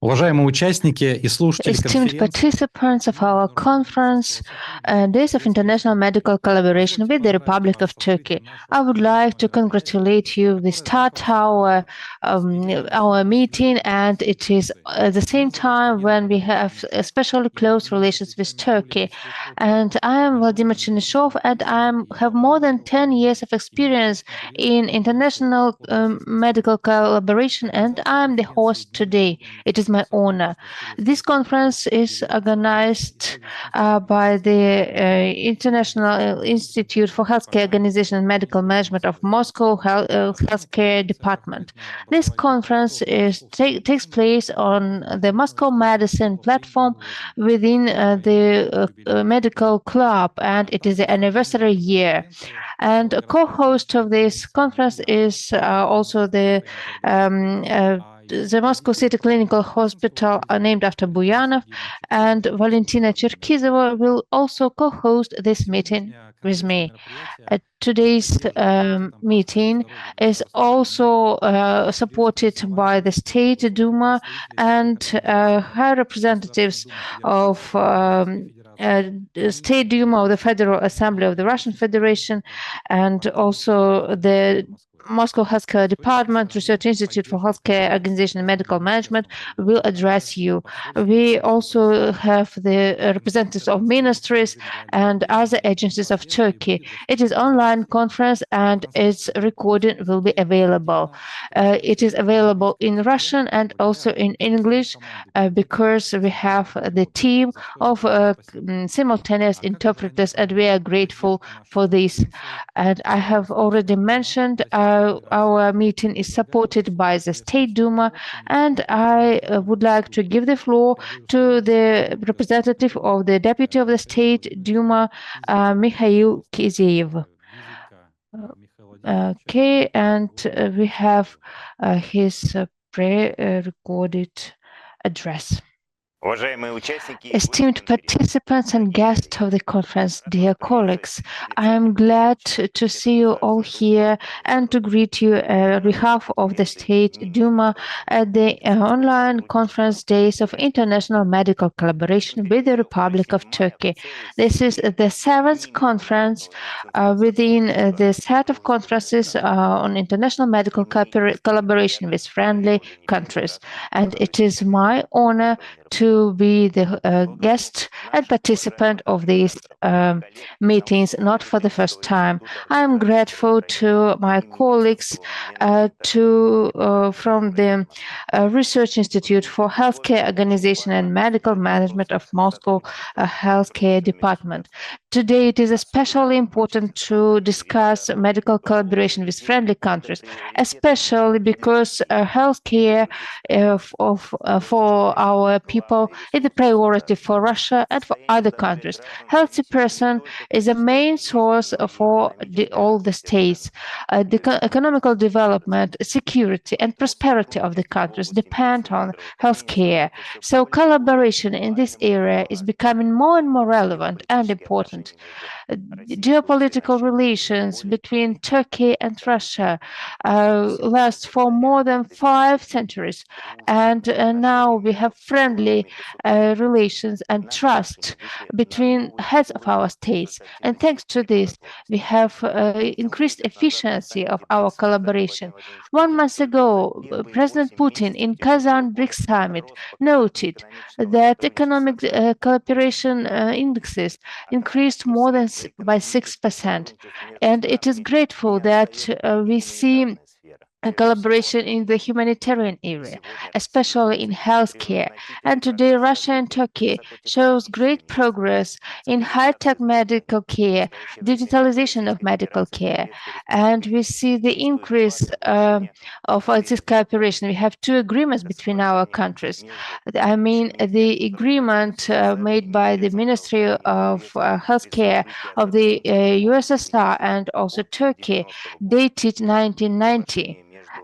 Уважаемые участники и слушатели Esteemed конференции, participants of our conference, Days of International Medical Collaboration with the Republic of Turkey, I would like to congratulate you. We start our meeting, and it is at the same time when we have especially close relations with Turkey. And I am Vladimir Chernyshov, and I have more than 10 years of experience in international medical collaboration, and I am the host today. It is my honor. This conference is organized by the International Institute for Healthcare Organization and Medical Management of Moscow Healthcare Department. This conference takes place on the Moscow Medicine platform within the medical club, and it is the anniversary year. And a co-host of this conference is also the Moscow City Clinical Hospital named after Buyanov, and Valentina Cherkizova will also co-host this meeting with me. Today's meeting is also supported by the State Duma and high representatives of State Duma of the Federal Assembly of the Russian Federation, and also the Moscow Healthcare Department, Research Institute for Healthcare Organization and Medical Management will address you. We also have the representatives of ministries and other agencies of Turkey. It is online conference and its recording will be available. It is available in Russian and also in English because we have the team of simultaneous interpreters, and we are grateful for this. And I have already mentioned our meeting is supported by the State Duma, and I would like to give the floor to the representative of the Deputy of the State Duma, Mikhail Kizeyev. Okay, and we have his pre-recorded address. Esteemed participants and guests of the conference, dear colleagues, I am glad to see you all here and to greet you on behalf of the State Duma at the online conference Days of International Medical Collaboration with the Republic of Turkey. This is the seventh conference within the set of conferences on international medical collaboration with friendly countries, and it is my honor to be the guest and participant of these meetings, not for the first time. I am grateful to my colleagues from the Research Institute for Healthcare Organization and Medical Management of Moscow Healthcare Department. Today, it is especially important to discuss medical collaboration with friendly countries, especially because healthcare for our people is a priority for Russia and for other countries. Healthy person is a main source for all the states. The economical development, security, and prosperity of the countries depend on healthcare. So collaboration in this area is becoming more and more relevant and important. Geopolitical relations between Turkey and Russia last for more than 5 centuries, and now we have friendly relations and trust between heads of our states. And thanks to this, we have increased efficiency of our collaboration. 1 month ago, President Putin in Kazan BRICS summit noted that economic cooperation indexes increased more than by 6%. And it is grateful that we see a collaboration in the humanitarian area, especially in healthcare. And today, Russia and Turkey shows great progress in high-tech medical care, digitalization of medical care, and we see the increase of this cooperation. We have 2 agreements between our countries. I mean, the agreement made by the Ministry of Healthcare of the USSR and also Turkey, dated 1990.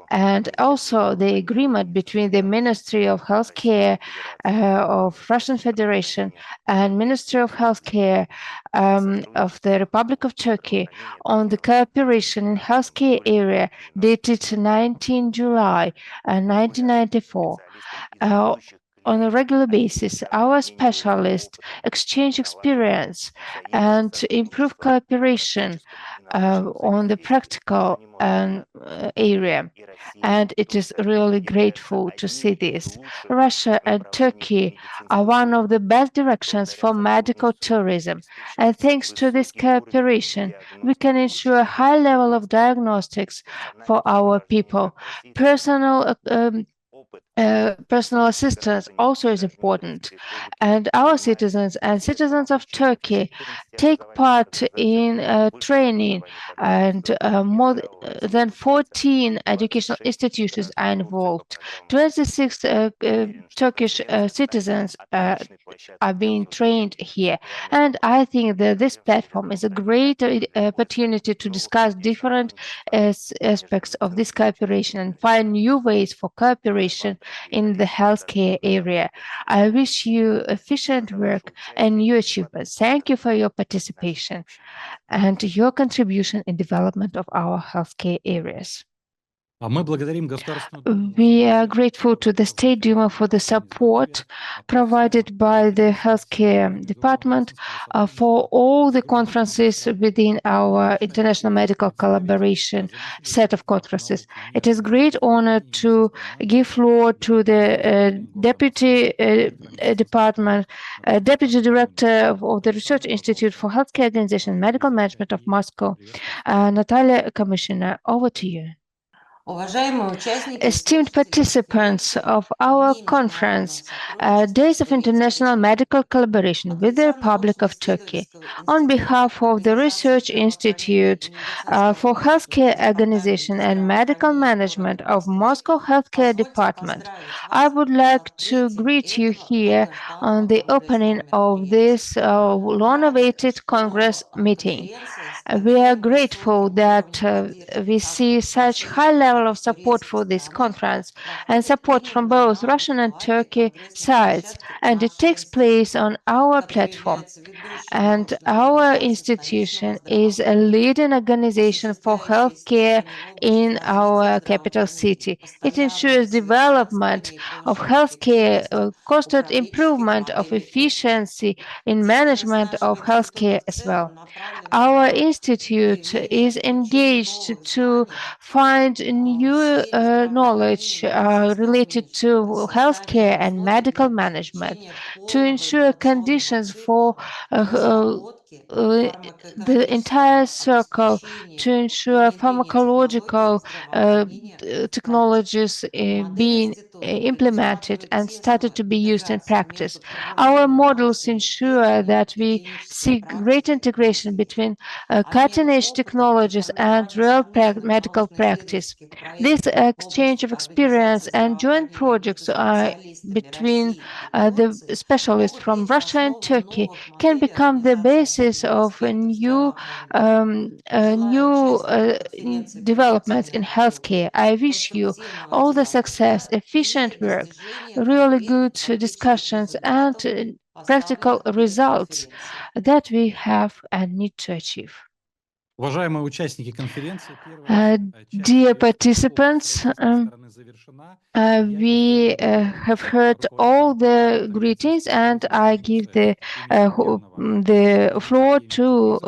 And also the agreement between the Ministry of Healthcare of Russian Federation and Ministry of Healthcare of the Republic of Turkey on the cooperation in healthcare area dated 19 July 1994. On a regular basis, our specialists exchange experience and improve cooperation on the practical area. And it is really grateful to see this. Russia and Turkey are one of the best directions for medical tourism. And thanks to this cooperation, we can ensure a high level of diagnostics for our people. Personal assistance also is important, and our citizens and citizens of Turkey take part in training, and more than 14 educational institutions are involved. 26 Turkish citizens are being trained here, and I think that this platform is a great opportunity to discuss different aspects of this cooperation and find new ways for cooperation in the healthcare area. I wish you efficient work and new achievements. Thank you for your participation and your contribution in development of our healthcare areas. We are grateful to the State Duma for the support provided by the Healthcare Department for all the conferences within our international medical collaboration set of conferences. It is a great honor to give floor to the Deputy Department, Deputy Director of the Research Institute for Healthcare Organization and Medical Management of Moscow, Natalia Commissioner. Over to you. Esteemed participants of our conference, Days of International Medical Collaboration with the Republic of Turkey, on behalf of the Research Institute for Healthcare Organization and Medical Management of Moscow Healthcare Department, I would like to greet you here on the opening of this long-awaited Congress meeting. We are grateful that we see such high level of support for this conference and support from both Russian and Turkey sides, and it takes place on our platform. And our institution is a leading organization for healthcare in our capital city. It ensures development of healthcare, constant improvement of efficiency in management of healthcare as well. Our institute is engaged to find new knowledge related to healthcare and medical management to ensure conditions for the entire circle, to ensure pharmacological technologies being implemented and started to be used in practice. Our models ensure that we see great integration between cutting-edge technologies and real medical practice. This exchange of experience and joint projects between the specialists from Russia and Turkey can become the basis of a new developments in healthcare. I wish you all the success, efficient work, really good discussions, and practical results that we have and need to achieve. Dear participants, we have heard all the greetings, and I give the floor to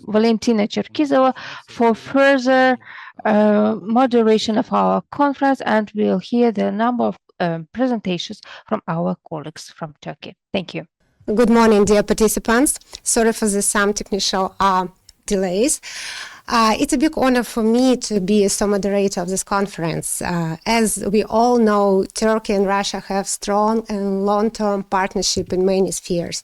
Valentina Cherkizova for further moderation of our conference, and we'll hear the number of presentations from our colleagues from Turkey. Thank you. Good morning, dear participants. Sorry for the some technical delays. It's a big honor for me to be a moderator of this conference. As we all know, Turkey and Russia have strong and long-term partnership in many spheres: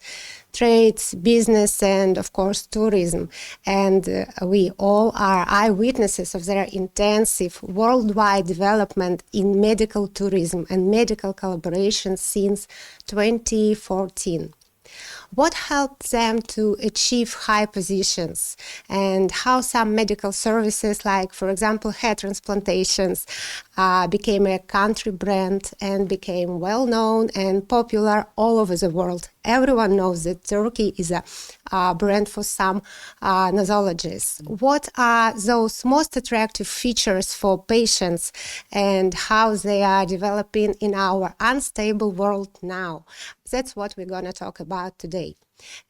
trade, business, and of course tourism. And we all are eyewitnesses of their intensive worldwide development in medical tourism and medical collaboration since 2014. What helped them to achieve high positions, and how some medical services, like, for example, hair transplantations, became a country brand and became well known and popular all over the world. Everyone knows that Turkey is a brand for some nosologists. What are those most attractive features for patients and how they are developing in our unstable world now? That's what we're going to talk about today.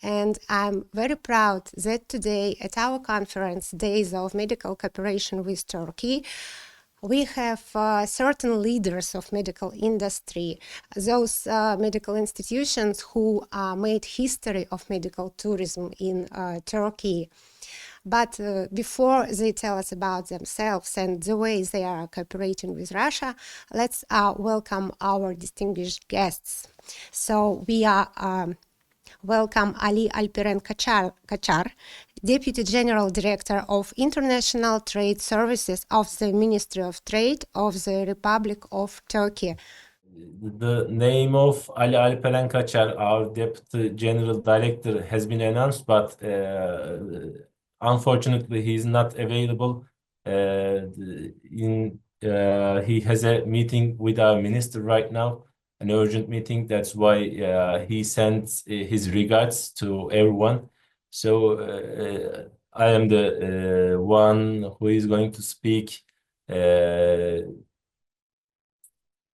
And I'm very proud that today at our conference, Days of Medical Cooperation with Turkey, we have certain leaders of medical industry, those medical institutions who made history of medical tourism in Turkey. But before they tell us about themselves and the ways they are cooperating with Russia, let's welcome our distinguished guests. So we are welcome Ali Alperen Kachar, Deputy General Director of International Trade Services of the Ministry of Trade of the Republic of Turkey. The name of Ali Alperen Kachar, our Deputy General Director, has been announced, but unfortunately he is not available. He has a meeting with our minister right now, an urgent meeting. That's why he sends his regards to everyone. So I am the one who is going to speak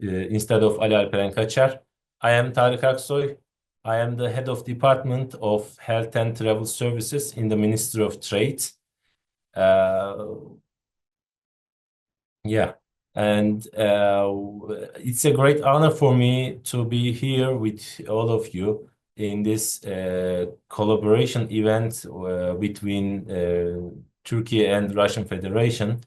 instead of Ali Alperen Kachar. I am Tarık Aksoy. I am the head of Department of Health and Travel Services in the Ministry of Trade. And it's a great honor for me to be here with all of you in this collaboration event between Turkey and Russian Federation.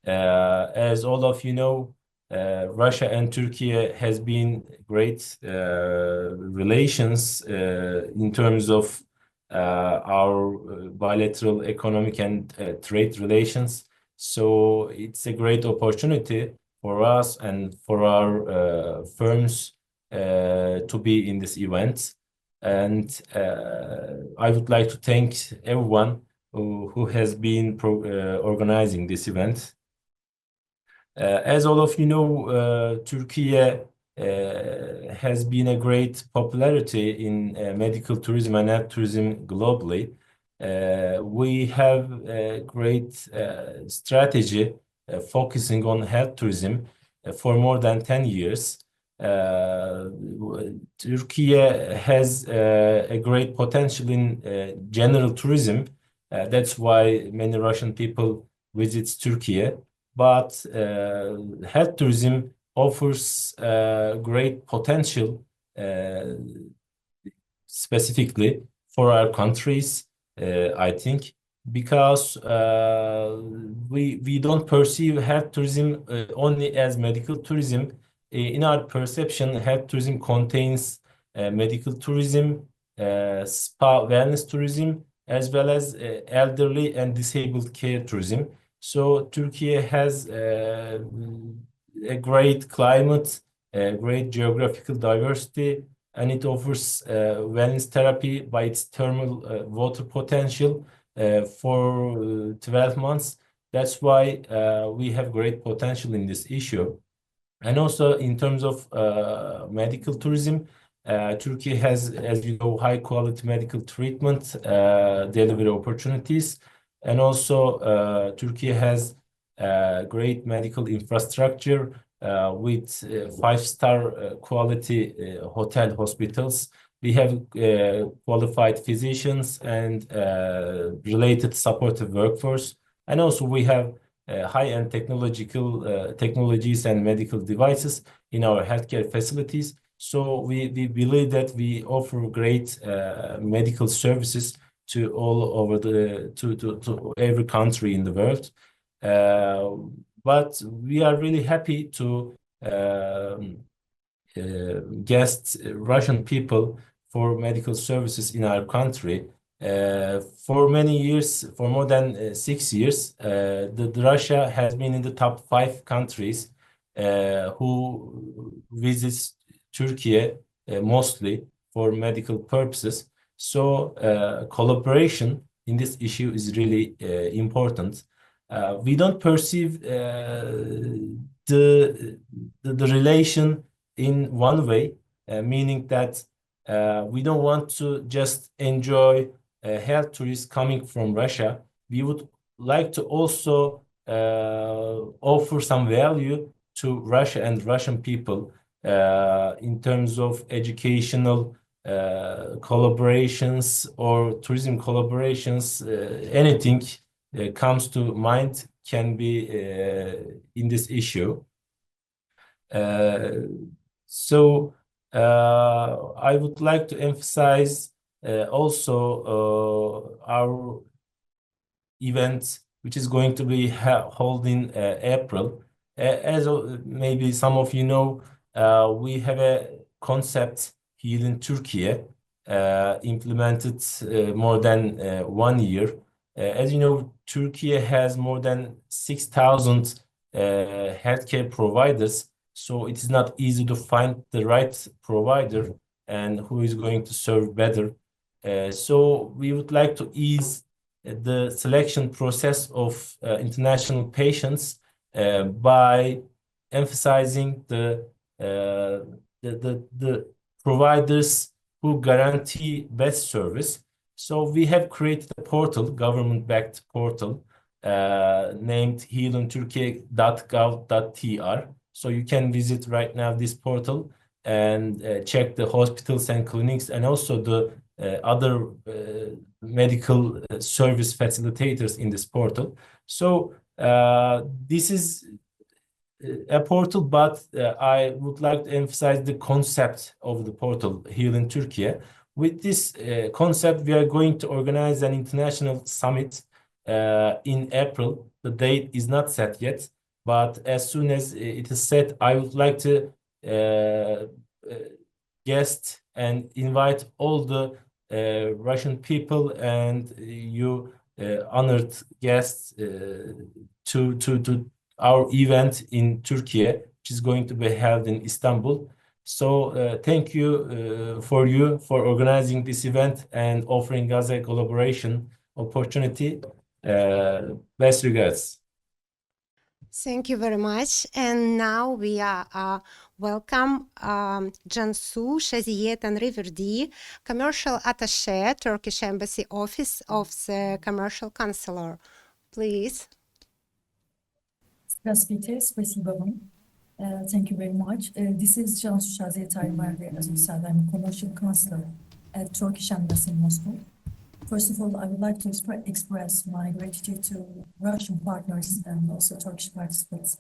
As all of you know, Russia and Turkey has been great relations in terms of our bilateral economic and trade relations. So it's a great opportunity for us and for our firms to be in this event. And I would like to thank everyone who has been organizing this event. As all of you know, Turkey has been a great popularity in medical tourism and health tourism globally. We have a great strategy focusing on health tourism for more than 10 years. Turkey has a great potential in general tourism. That's why many Russian people visit Turkey. But health tourism offers great potential specifically for our countries, I think, because we don't perceive health tourism only as medical tourism. In our perception, health tourism contains medical tourism, spa wellness tourism, as well as elderly and disabled care tourism. So Turkey has a great climate, a great geographical diversity, and it offers wellness therapy by its thermal water potential for 12 months. That's why we have great potential in this issue. And also in terms of medical tourism, Turkey has, as you know, high quality medical treatment delivery opportunities. And also Turkey has great medical infrastructure with 5-star quality hotel hospitals. We have qualified physicians and related supportive workforce. And also we have high-end technologies and medical devices in our healthcare facilities. So we believe that we offer great medical services to all over to every country in the world. But we are really happy to guest Russian people for medical services in our country. For many years, for more than 6 years, Russia has been in the top 5 countries who visits Turkey mostly for medical purposes. So collaboration in this issue is really important. We don't perceive the relation in one way, meaning that we don't want to just enjoy health tourists coming from Russia. We would like to also offer some value to Russia and Russian people in terms of educational collaborations or tourism collaborations. Anything comes to mind can be in this issue. So I would like to emphasize also our event, which is going to be held in April. As maybe some of you know, we have a concept here in Turkey, implemented more than 1 year. As you know, Turkey has more than 6,000 healthcare providers, so it is not easy to find the right provider and who is going to serve better. So we would like to ease the selection process of international patients by emphasizing the providers who guarantee best service. So we have created a portal, government-backed portal, named healingturkey.gov.tr. So you can visit right now this portal and check the hospitals and clinics and also the other medical service facilitators in this portal. So this is a portal, but I would like to emphasize the concept of the portal here in Turkey. With this concept, we are going to organize an international summit in April. The date is not set yet, but as soon as it is set, I would like to guest and invite all the Russian people and you honored guests to our event in Turkey, which is going to be held in Istanbul. So thank you for organizing this event and offering us a collaboration opportunity. Best regards. Thank you very much. And now we are welcome Cansu Shaziyetan Riverdi, Commercial Attaché, Turkish Embassy Office of the Commercial Counselor. Please. Здравствуйте, спасибо вам. Thank you very much. This is Cansu Shaziyetan Riverdi, as you said, I'm a commercial counselor at Turkish Embassy in Moscow. First of all, I would like to express my gratitude to Russian partners and also Turkish participants.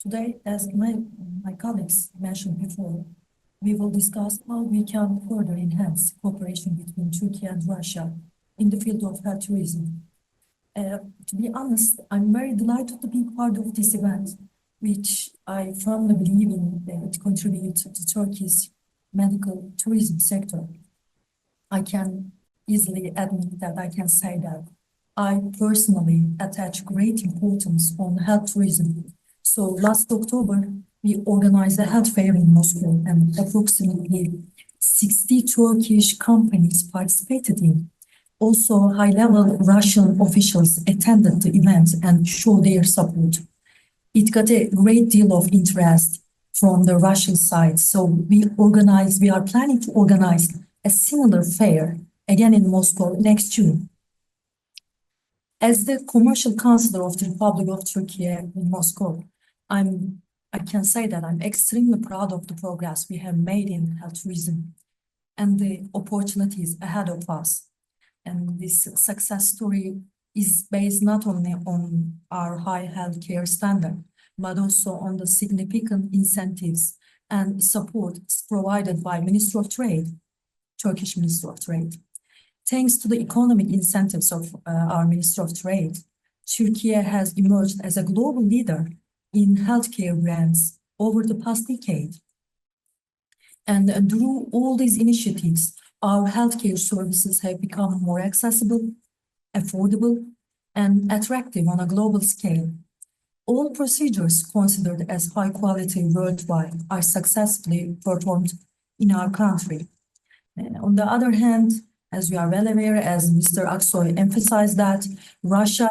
Today, as my colleagues mentioned before, we will discuss how we can further enhance cooperation between Turkey and Russia in the field of health tourism. To be honest, I'm very delighted to be part of this event, which I firmly believe in it contributes to Turkey's medical tourism sector. I can easily admit that I can say that I personally attach great importance on health tourism. So last October, we organized a health fair in Moscow and approximately 60 Turkish companies participated in. Also, high-level Russian officials attended the event and showed their support. It got a great deal of interest from the Russian side. So we are planning to organize a similar fair again in Moscow next June. As the commercial counselor of the Republic of Türkiye in Moscow, I can say that I'm extremely proud of the progress we have made in health tourism and the opportunities ahead of us. And this success story is based not only on our high healthcare standard, but also on the significant incentives and support provided by Ministry of Trade, Turkish Ministry of Trade. Thanks to the economic incentives of our Ministry of Trade, Turkey has emerged as a global leader in healthcare brands over the past decade. And through all these initiatives, our healthcare services have become more accessible, affordable, and attractive on a global scale. All procedures considered as high quality worldwide are successfully performed in our country. On the other hand, as we are well aware, as Mr. Aksoy emphasized that Russia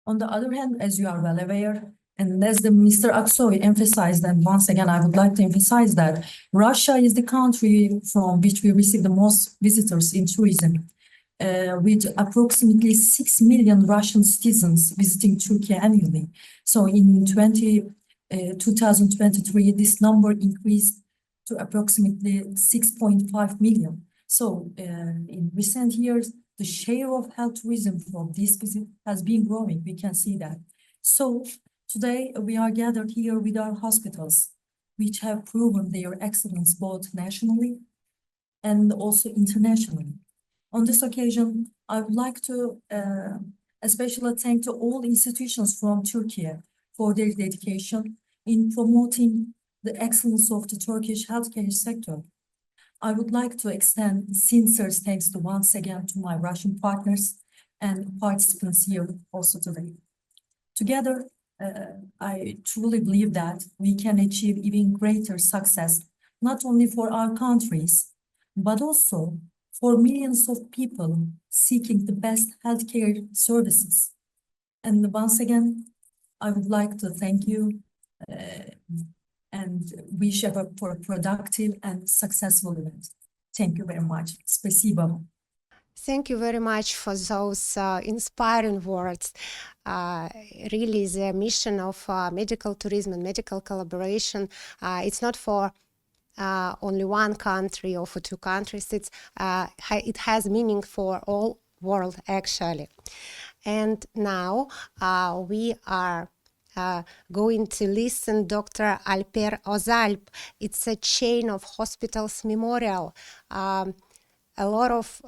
On the other hand, as you are well aware, and as the Mr. Aksoy emphasized, and once again, I would like to emphasize that Russia is the country from which we receive the most visitors in tourism, with approximately 6 million Russian citizens visiting Turkey annually. So in 2023, this number increased to approximately 6.5 million. So in recent years, the share of health tourism from this visit has been growing. We can see that. So today we are gathered here with our hospitals, which have proven their excellence both nationally and also internationally. On this occasion, I would like to especially thank to all institutions from Turkey for their dedication in promoting the excellence of the Turkish healthcare sector. I would like to extend sincere thanks to once again to my Russian partners and participants here also today. Together, I truly believe that we can achieve even greater success, not only for our countries, but also for millions of people seeking the best healthcare services. And once again, I would like to thank you and wish you for a productive and successful event. Thank you very much. Спасибо. Thank you very much for those inspiring words. Really, the mission of medical tourism and medical collaboration, it's not for only one country or for two countries. It has meaning for all world, actually. And now we are going to listen Dr. Alper Özalp. It's a chain of hospitals memorial. A lot of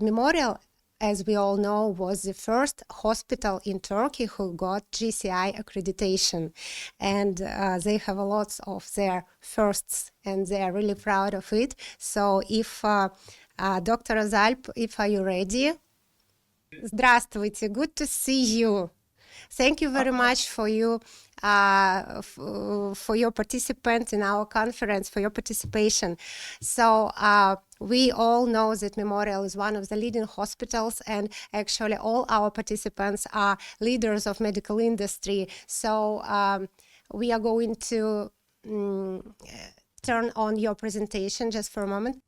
memorial, as we all know, was the first hospital in Turkey who got GCI accreditation. And they have a lot of their firsts and they are really proud of it. So if Dr. Özalp, if are you ready? Здравствуйте, good to see you. Thank you very much for you, for your participant in our conference, for your participation. So we all know that Memorial is one of the leading hospitals, and actually all our participants are leaders of medical industry. So we are going to turn on your presentation just for a moment.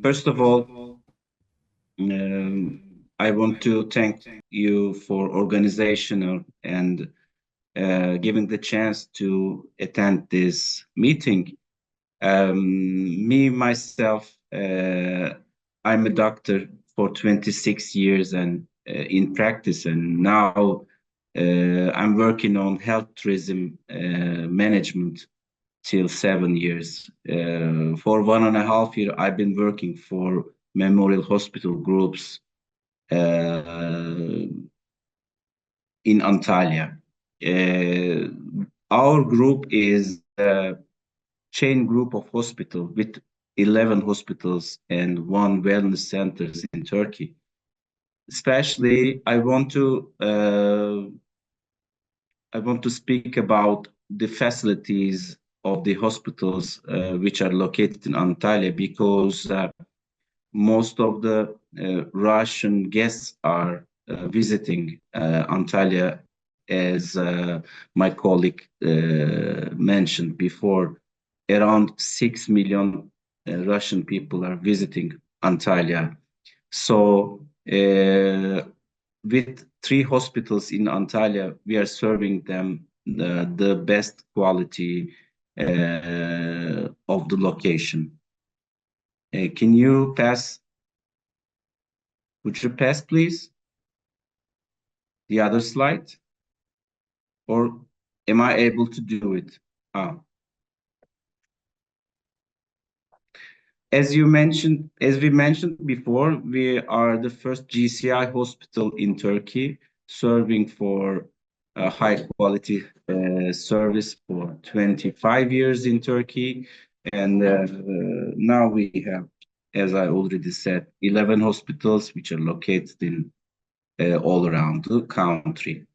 First of all, I want to thank you for organizational and giving the chance to attend this meeting. Me, myself, I'm a doctor for 26 years and in practice, and now I'm working on health tourism management till 7 years. For 1.5 years, I've been working for Memorial Hospital groups in Antalya. Our group is a chain group of hospitals with 11 hospitals and 1 wellness centers in Turkey. Especially, I want to speak about the facilities of the hospitals which are located in Antalya, because most of the Russian guests are visiting Antalya, as my colleague mentioned before. Around 6 million Russian people are visiting Antalya. So with 3 hospitals in Antalya, we are serving them the best quality of the location. Can you pass? Would you pass, please? The other slide? Or am I able to do it? As we mentioned before, we are the first GCI hospital in Turkey, serving for a high quality service for 25 years in Turkey. And now we have, as I already said, 11 hospitals which are located in all around the country.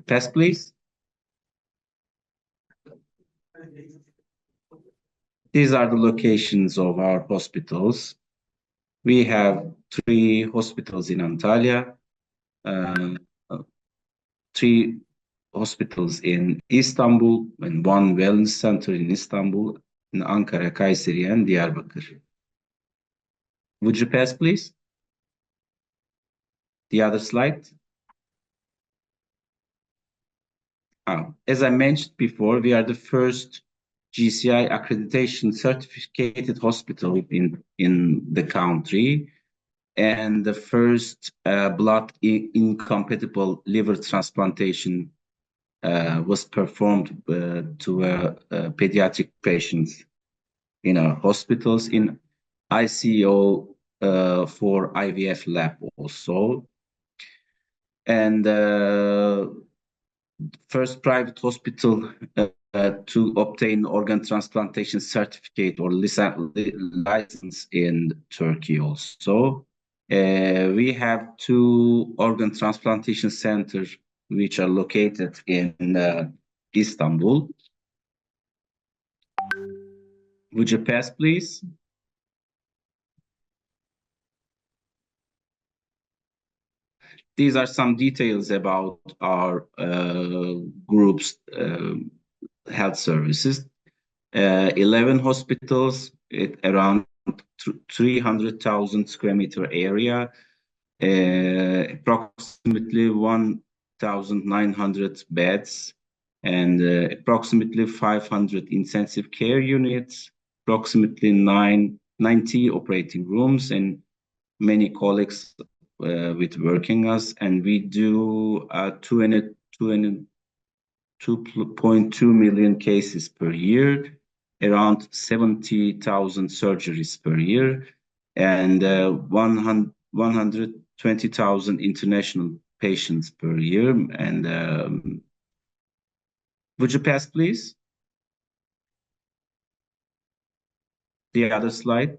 Pass, please. These are the locations of our hospitals. We have 3 hospitals in Antalya, three hospitals in Istanbul and one wellness center in Istanbul, in Ankara, Kayseri, and Diyarbakır. Would you pass, please? The other slide. As I mentioned before, we are the first GCI accreditation certificated hospital in the country, and the first blood incompatible liver transplantation was performed to pediatric patients in our hospitals, in ICO for IVF lab also. And first private hospital to obtain organ transplantation certificate or license in Turkey also. We have two organ transplantation centers which are located in Istanbul. Would you pass, please? These are some details about our group's health services. 11 hospitals at around 300,000 square meter area, approximately 1,900 beds, and approximately 500 intensive care units, approximately 90 operating rooms, and many colleagues with working us, and we do 2.2 million cases per year, around 70,000 surgeries per year, and 120,000 international patients per year. And would you pass, please? The other slide.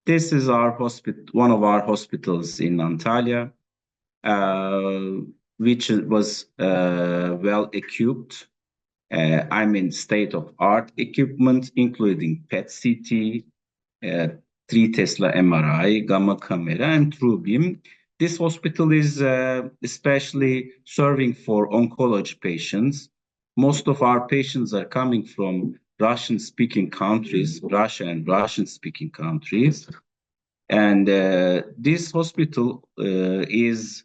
This is our hospital, one of our hospitals in Antalya, which was well equipped. I mean, state-of-art equipment, including PET-CT, 3 Tesla MRI, gamma camera, and TrueBeam. This hospital is especially serving for oncology patients. Most of our patients are coming from Russian-speaking countries, Russia and Russian-speaking countries. And this hospital is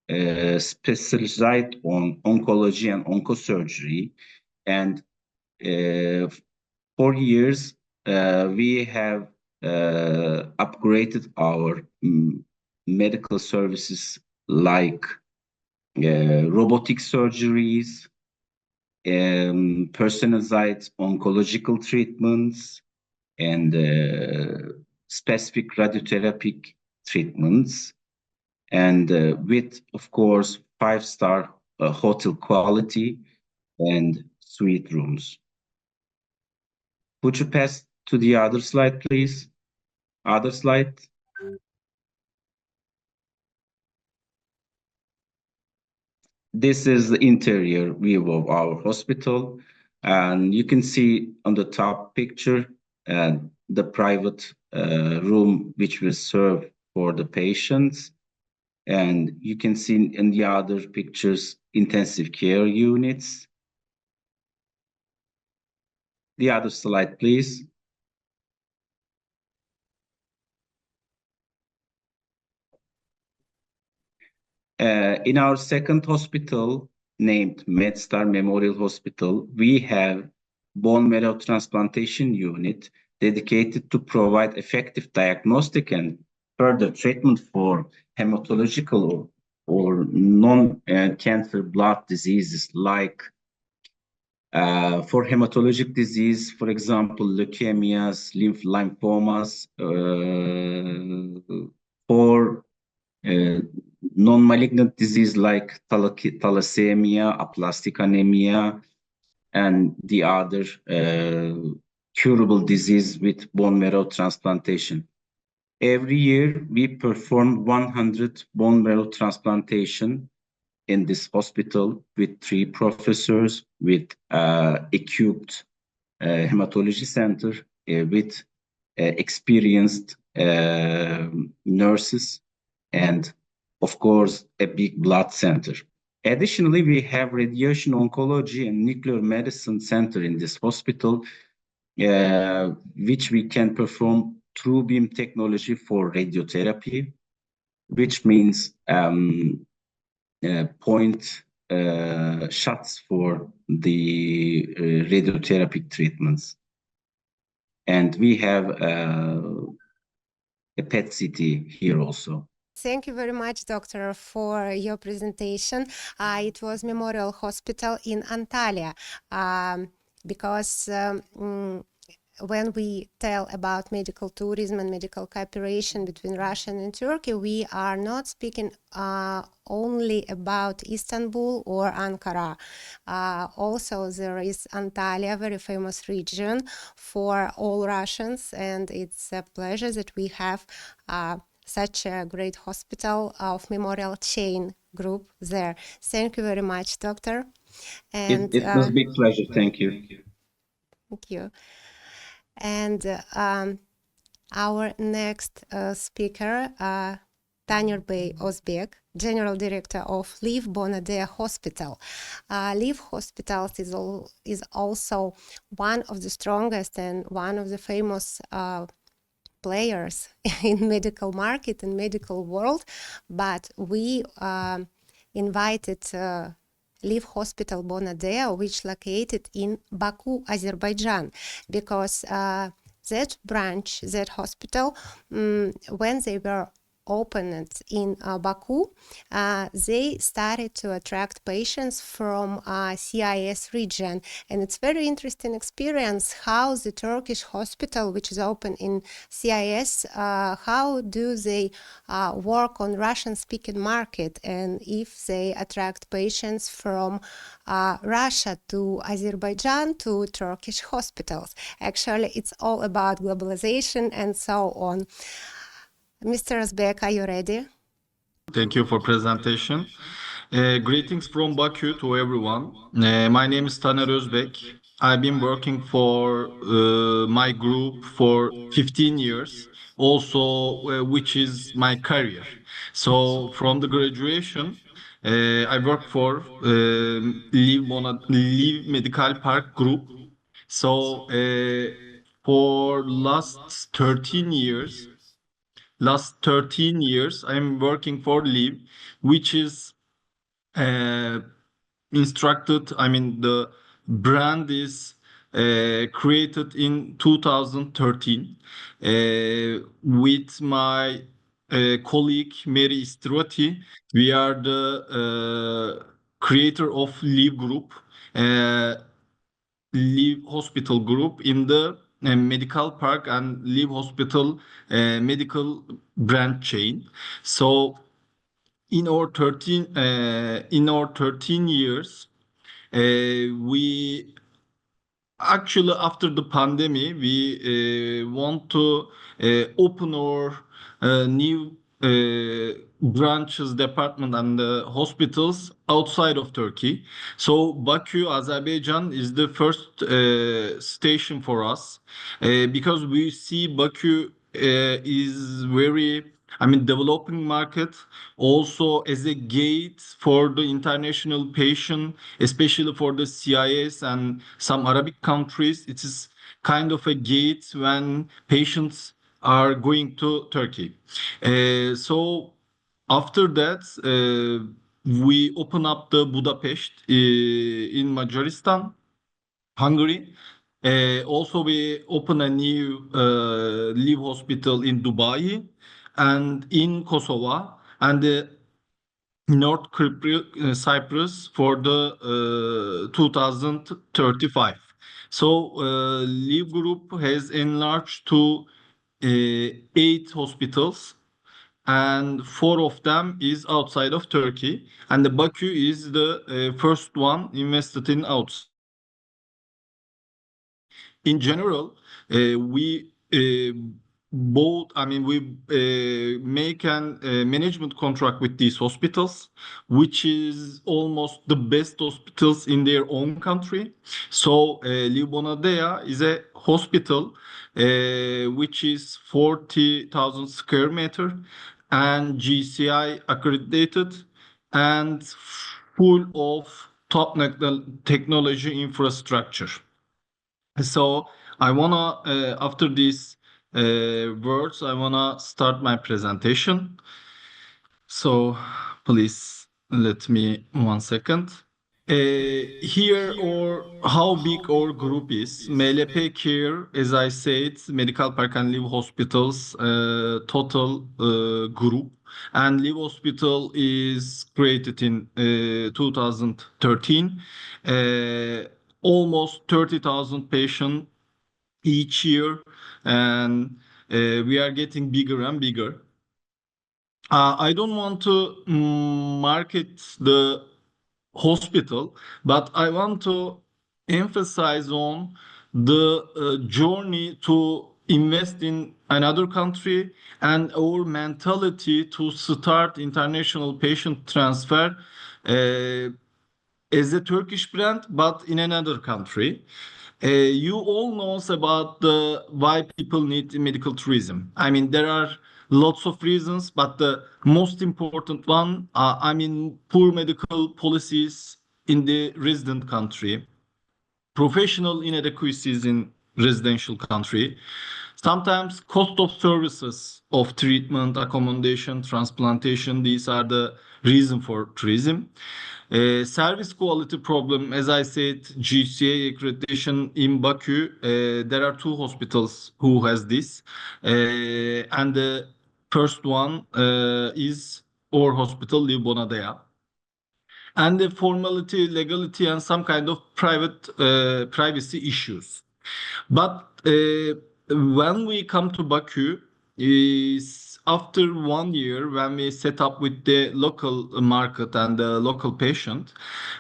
specialized on oncology and oncosurgery. And for years, we have upgraded our medical services like robotic surgeries, personalized oncological treatments, and specific radiotherapy treatments, and with, of course, 5-star hotel quality and suite rooms. Would you pass to the other slide, please? Other slide. This is the interior view of our hospital, and you can see on the top picture the private room which will serve for the patients, and you can see in the other pictures intensive care units. The other slide, please. In our second hospital, named MedStar Memorial Hospital, we have bone marrow transplantation unit dedicated to provide effective diagnostic and further treatment for hematological or non-cancer blood diseases, like for hematologic disease, for example, leukemias, lymphomas, for non-malignant disease like thalassemia, aplastic anemia, and the other curable disease with bone marrow transplantation. Every year, we perform 100 bone marrow transplantation in this hospital with 3 professors, with equipped hematology center, with experienced nurses and of course, a big blood center. Additionally, we have radiation oncology and nuclear medicine center in this hospital, which we can perform true beam technology for radiotherapy, which means point shots for the radiotherapy treatments. And we have a PET CT here also. Thank you very much, Doctor, for your presentation. It was Memorial Hospital in Antalya, because when we tell about medical tourism and medical cooperation between Russia and Turkey, we are not speaking only about Istanbul or Ankara. Also, there is Antalya, very famous region for all Russians, and it's a pleasure that we have such a great hospital of Memorial Chain Group there. Thank you very much, Doctor. And it was a big pleasure. Thank you. Thank you. And our next speaker, Taner Bey Ozbek, General Director of Liv Bonadea Hospital. Liv Hospital is also one of the strongest and one of the famous players in medical market and medical world, but we invited Liv Hospital Bonadea, which located in Baku, Azerbaijan, because that branch, that hospital, when they were opened in Baku, they started to attract patients from CIS region. And it's very interesting experience how the Turkish hospital, which is open in CIS, how do they work on Russian-speaking market, and if they attract patients from Russia to Azerbaijan to Turkish hospitals. Actually, it's all about globalization and so on. Mr. Ozbek, are you ready? Thank you for presentation. Greetings from Baku to everyone. My name is Taner Özbek. I've been working for my group for 15 years, also which is my career. So from the graduation, I work for Liv Medical Park Group. So for last 13 years, I'm working for Liv, which is instructed. I mean, the brand is created in 2013 with my colleague Mary Istrati. We are the creator of Liv Group, Liv Hospital Group in the Medical Park and Liv Hospital medical brand chain. So in our 13 years, we actually, after the pandemic, we want to open our new branches, department, and hospitals outside of Turkey. So Baku, Azerbaijan is the first station for us because we see Baku is very, I mean, developing market, also as a gate for the international patient, especially for the CIS and some Arabic countries. It is kind of a gate when patients are going to Turkey. So after that, we open up the Budapest in Majaristan, Hungary. Also, we open a new Liv hospital in Dubai and in Kosovo and North Cyprus for the 2035. So Liv Group has enlarged to 8 hospitals, and 4 of them is outside of Turkey, and the Baku is the first one invested in outside. In general, we make an management contract with these hospitals, which is almost the best hospitals in their own country. So Liv Bonadea is a hospital which is 40,000 square meter, and GCI accredited and full of top technology infrastructure. So I wanna, after these words, I wanna start my presentation. So please let me 1 second. Here or how big our group is. MLP Care, as I said, Medical Park and Live Hospitals total group. And Live Hospital is created in 2013. Almost 30,000 patients each year, and we are getting bigger and bigger. I don't want to market the hospital, but I want to emphasize on the journey to invest in another country and our mentality to start international patient transfer as a Turkish brand, but in another country. You all knows about the why people need medical tourism. I mean, there are lots of reasons, but the most important one, I mean, poor medical policies in the resident country, professional inadequacies in residential country, sometimes cost of services of treatment, accommodation, transplantation. These are the reason for tourism. Service quality problem, as I said, GCA accreditation in Baku. There are 2 hospitals who has this, and the first one is our hospital, Liv Bonadea. And the formality, legality, and some kind of privacy issues. But when we come to Baku, is after 1 year, when we set up with the local market and the local patient,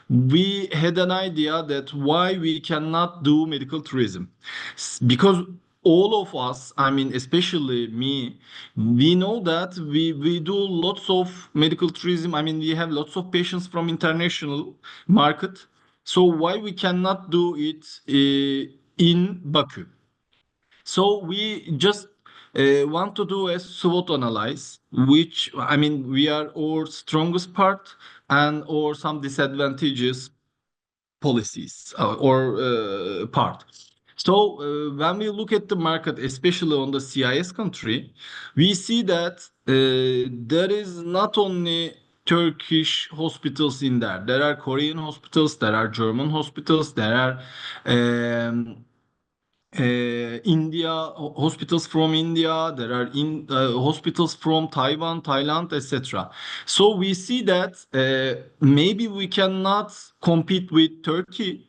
we had an idea that why we cannot do medical tourism. Because all of us, I mean, especially me, we know that we do lots of medical tourism. I mean, we have lots of patients from international market. So why we cannot do it in Baku? So we just want to do a SWOT analysis, which, I mean, we are our strongest part and or some disadvantages policies or part. So when we look at the market, especially on the CIS country, we see that there is not only Turkish hospitals in there. There are Korean hospitals, there are German hospitals, there are India hospitals from India, there are hospitals from Taiwan, Thailand, etc. So we see that maybe we cannot compete with Turkey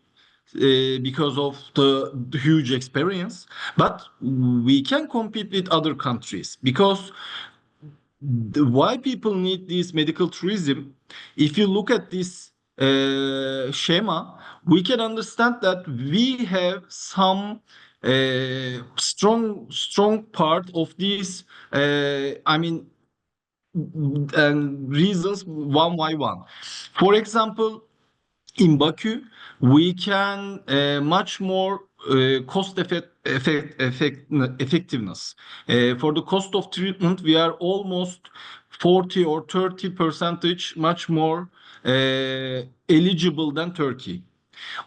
because of the huge experience, but we can compete with other countries because why people need this medical tourism. If you look at this schema, we can understand that we have some strong part of these I mean and reasons one by one. For example, in Baku, we can much more cost effectiveness. For the cost of treatment, we are almost 40 or 30% much more eligible than Turkey.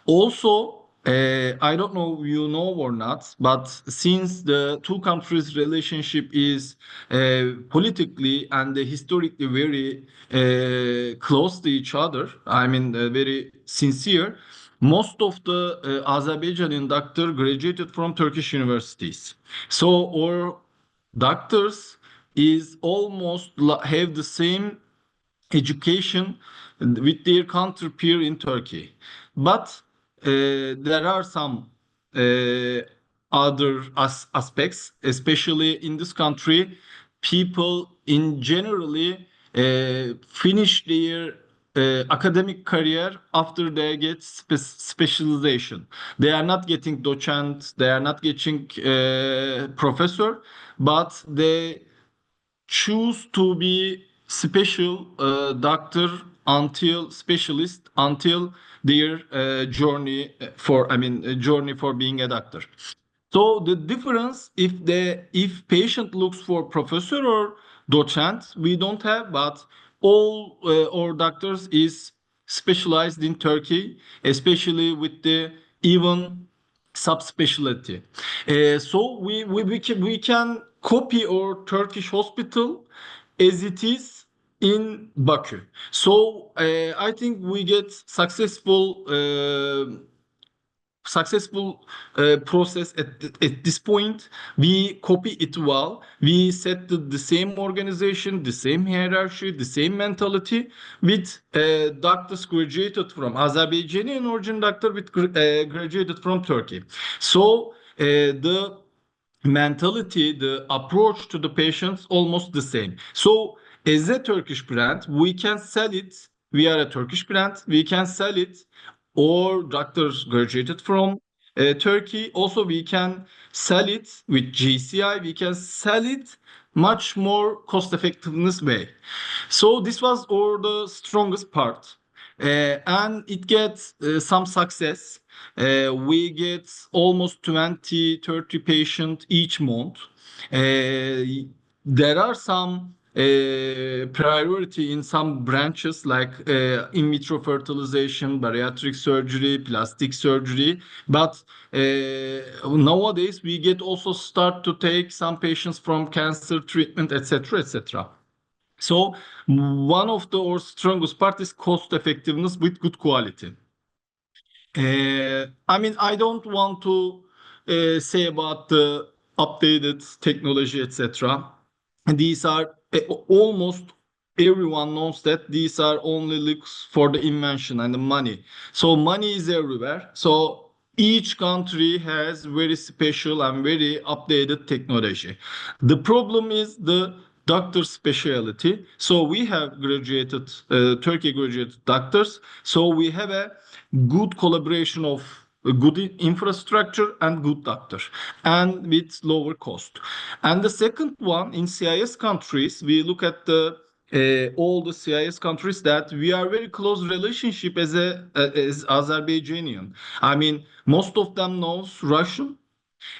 Also, I don't know if you know or not, but since the 2 countries' relationship is politically and historically very close to each other, I mean, very sincere, most of the Azerbaijani doctors graduated from Turkish universities. So our doctors is almost have the same education with their counterpart in Turkey. But there are some other aspects, especially in this country, people in generally finish their academic career after they get specialization. They are not getting docent, they are not getting professor, but they choose to be special doctor until specialist until their journey for being a doctor. So the difference, if patient looks for professor or docent, we don't have, but all our doctors is specialized in Turkey, especially with the even subspecialty. So we can copy our Turkish hospital as it is in Baku. So I think we get successful process at this point. We copy it well. We set the same organization, the same hierarchy, the same mentality with doctors graduated from Azerbaijani origin doctor with graduated from Turkey. So the mentality, the approach to the patients almost the same. So as a Turkish brand, we can sell it. We are a Turkish brand. We can sell it, or doctors graduated from Turkey. Also, we can sell it with GCI. We can sell it much more cost effectiveness way. So this was the strongest part. And it gets some success. We get almost 20-30 patients each month. There are some priority in some branches like in vitro fertilization, bariatric surgery, plastic surgery. But nowadays we get also start to take some patients from cancer treatment, etc., etc. So one of our strongest part is cost effectiveness with good quality. I mean, I don't want to say about the updated technology, etc. These are almost everyone knows that these are only looks for the invention and the money. So money is everywhere. So each country has very special and very updated technology. The problem is the doctor specialty. So we have graduated, Turkey graduated doctors. So we have a good collaboration of a good infrastructure and good doctor, and with lower cost. And the second one, in CIS countries, we look at the all the CIS countries that we are very close relationship as Azerbaijanian. I mean, most of them knows Russian.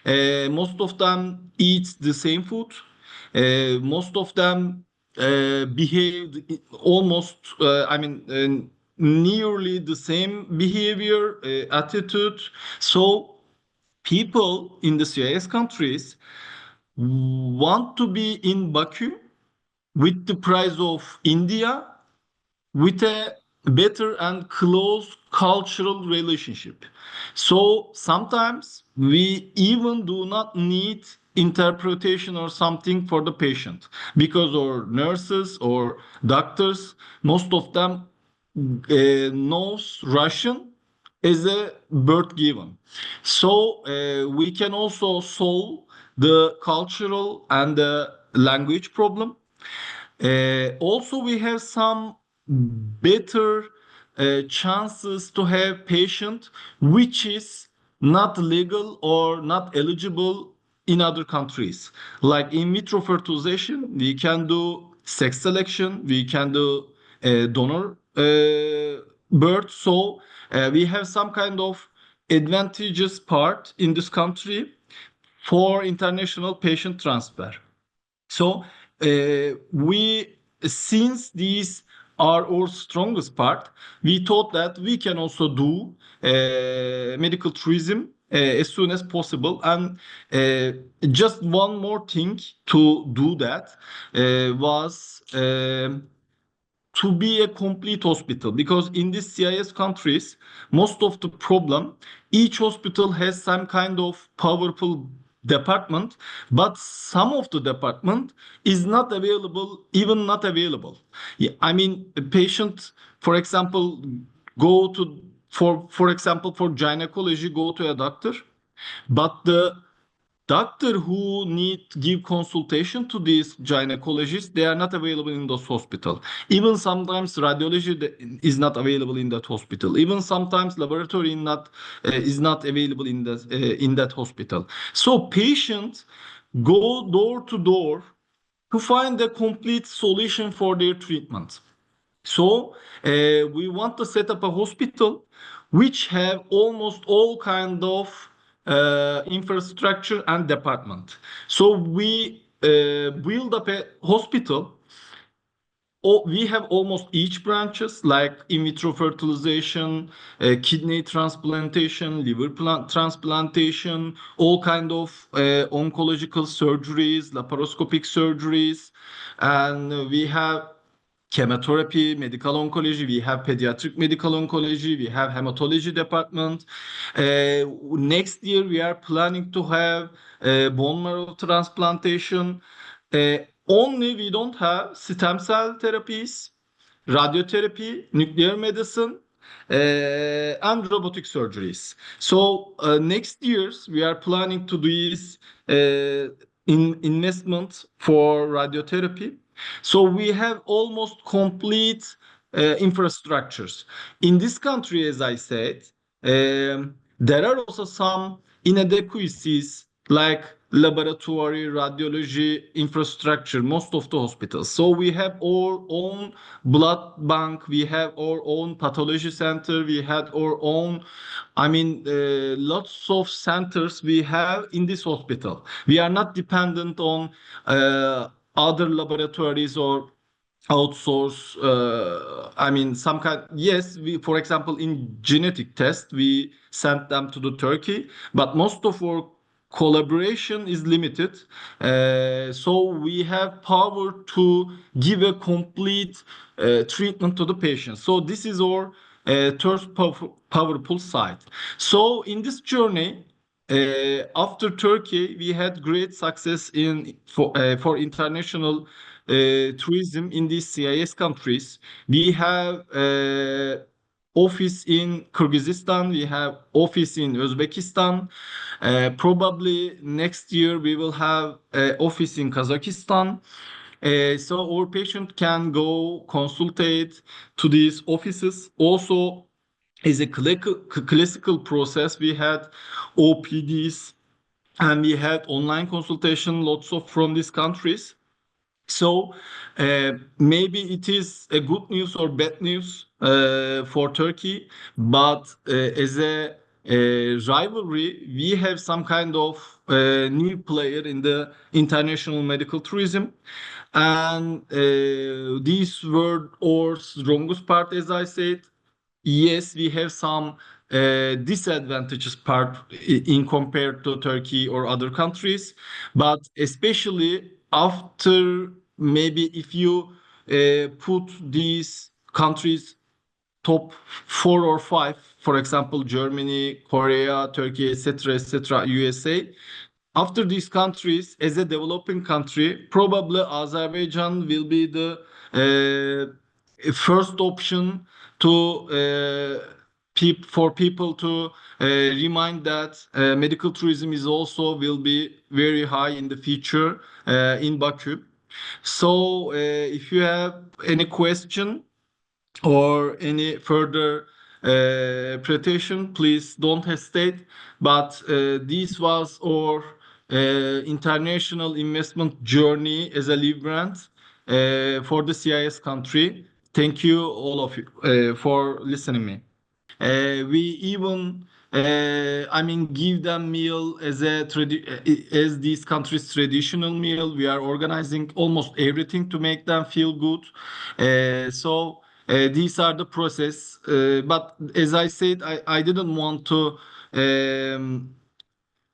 Most of them eat the same food. Most of them behave almost, nearly the same behavior, attitude. So people in the CIS countries want to be in Baku with the price of India, with a better and close cultural relationship. So sometimes we even do not need interpretation or something for the patient, because our nurses or doctors, most of them knows Russian as a birth given. So we can also solve the cultural and the language problem. Also, we have some better chances to have patient which is not legal or not eligible in other countries. Like in vitro fertilization, we can do sex selection, we can do donor birth. So we have some kind of advantageous part in this country for international patient transfer. So since these are our strongest part, we thought that we can also do medical tourism as soon as possible. And just one more thing to do that was to be a complete hospital, because in these CIS countries, most of the problem, each hospital has some kind of powerful department, but some of the department is not available, even not available. Yeah, I mean, a patient, for example, go to for example, for gynecology, go to a doctor, but the doctor who need give consultation to these gynecologists, they are not available in those hospital. Even sometimes radiology is not available in that hospital. Even sometimes laboratory is not available in that hospital. So patients go door to door to find a complete solution for their treatment. So we want to set up a hospital which have almost all kind of infrastructure and department. So we build up a hospital. We have almost each branches like in vitro fertilization, kidney transplantation, liver transplantation, all kind of oncological surgeries, laparoscopic surgeries, and we have chemotherapy, medical oncology, we have pediatric medical oncology, we have hematology department. Next year we are planning to have bone marrow transplantation. Only we don't have stem cell therapies, radiotherapy, nuclear medicine, and robotic surgeries. So next years we are planning to do this investment for radiotherapy. So we have almost complete infrastructures. In this country, as I said, there are also some inadequacies like laboratory, radiology infrastructure, most of the hospitals. So we have our own blood bank, we have our own pathology center, we had our own, lots of centers we have in this hospital. We are not dependent on other laboratories or outsource. Some kind. Yes, we, for example, in genetic test, we sent them to the Turkey, but most of our collaboration is limited. So we have power to give a complete treatment to the patient. So this is our third powerful side. So in this journey, after Turkey, we had great success for international tourism in these CIS countries. We have office in Kyrgyzstan, we have office in Uzbekistan. Probably next year we will have office in Kazakhstan. So our patient can go consultate to these offices. Also, as a classical process, we had OPDs and we had online consultation, lots of from these countries. So maybe it is a good news or bad news for Turkey, but as a rivalry, we have some kind of new player in the international medical tourism. And these were our strongest part, as I said. Yes, we have some disadvantages part in compared to Turkey or other countries, but especially after maybe if you put these countries top 4 or 5, for example, Germany, Korea, Turkey, etc., USA. After these countries, as a developing country, probably Azerbaijan will be the first option to for people to remind that medical tourism is also will be very high in the future in Baku. So if you have any question or any further presentation, please don't hesitate. But this was our international investment journey as a live brand for the CIS country. Thank you all of you for listening me. We even give them meal as as these countries traditional meal. We are organizing almost everything to make them feel good. So these are the process. But as I said, I didn't want to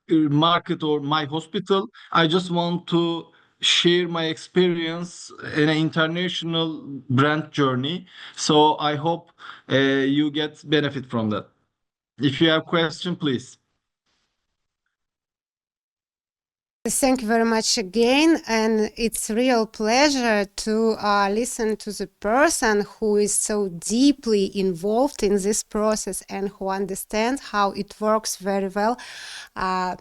market or my hospital. I just want to share my experience in an international brand journey. So I hope you get benefit from that. If you have question, please. Thank you very much again, and it's a real pleasure to listen to the person who is so deeply involved in this process and who understands how it works very well,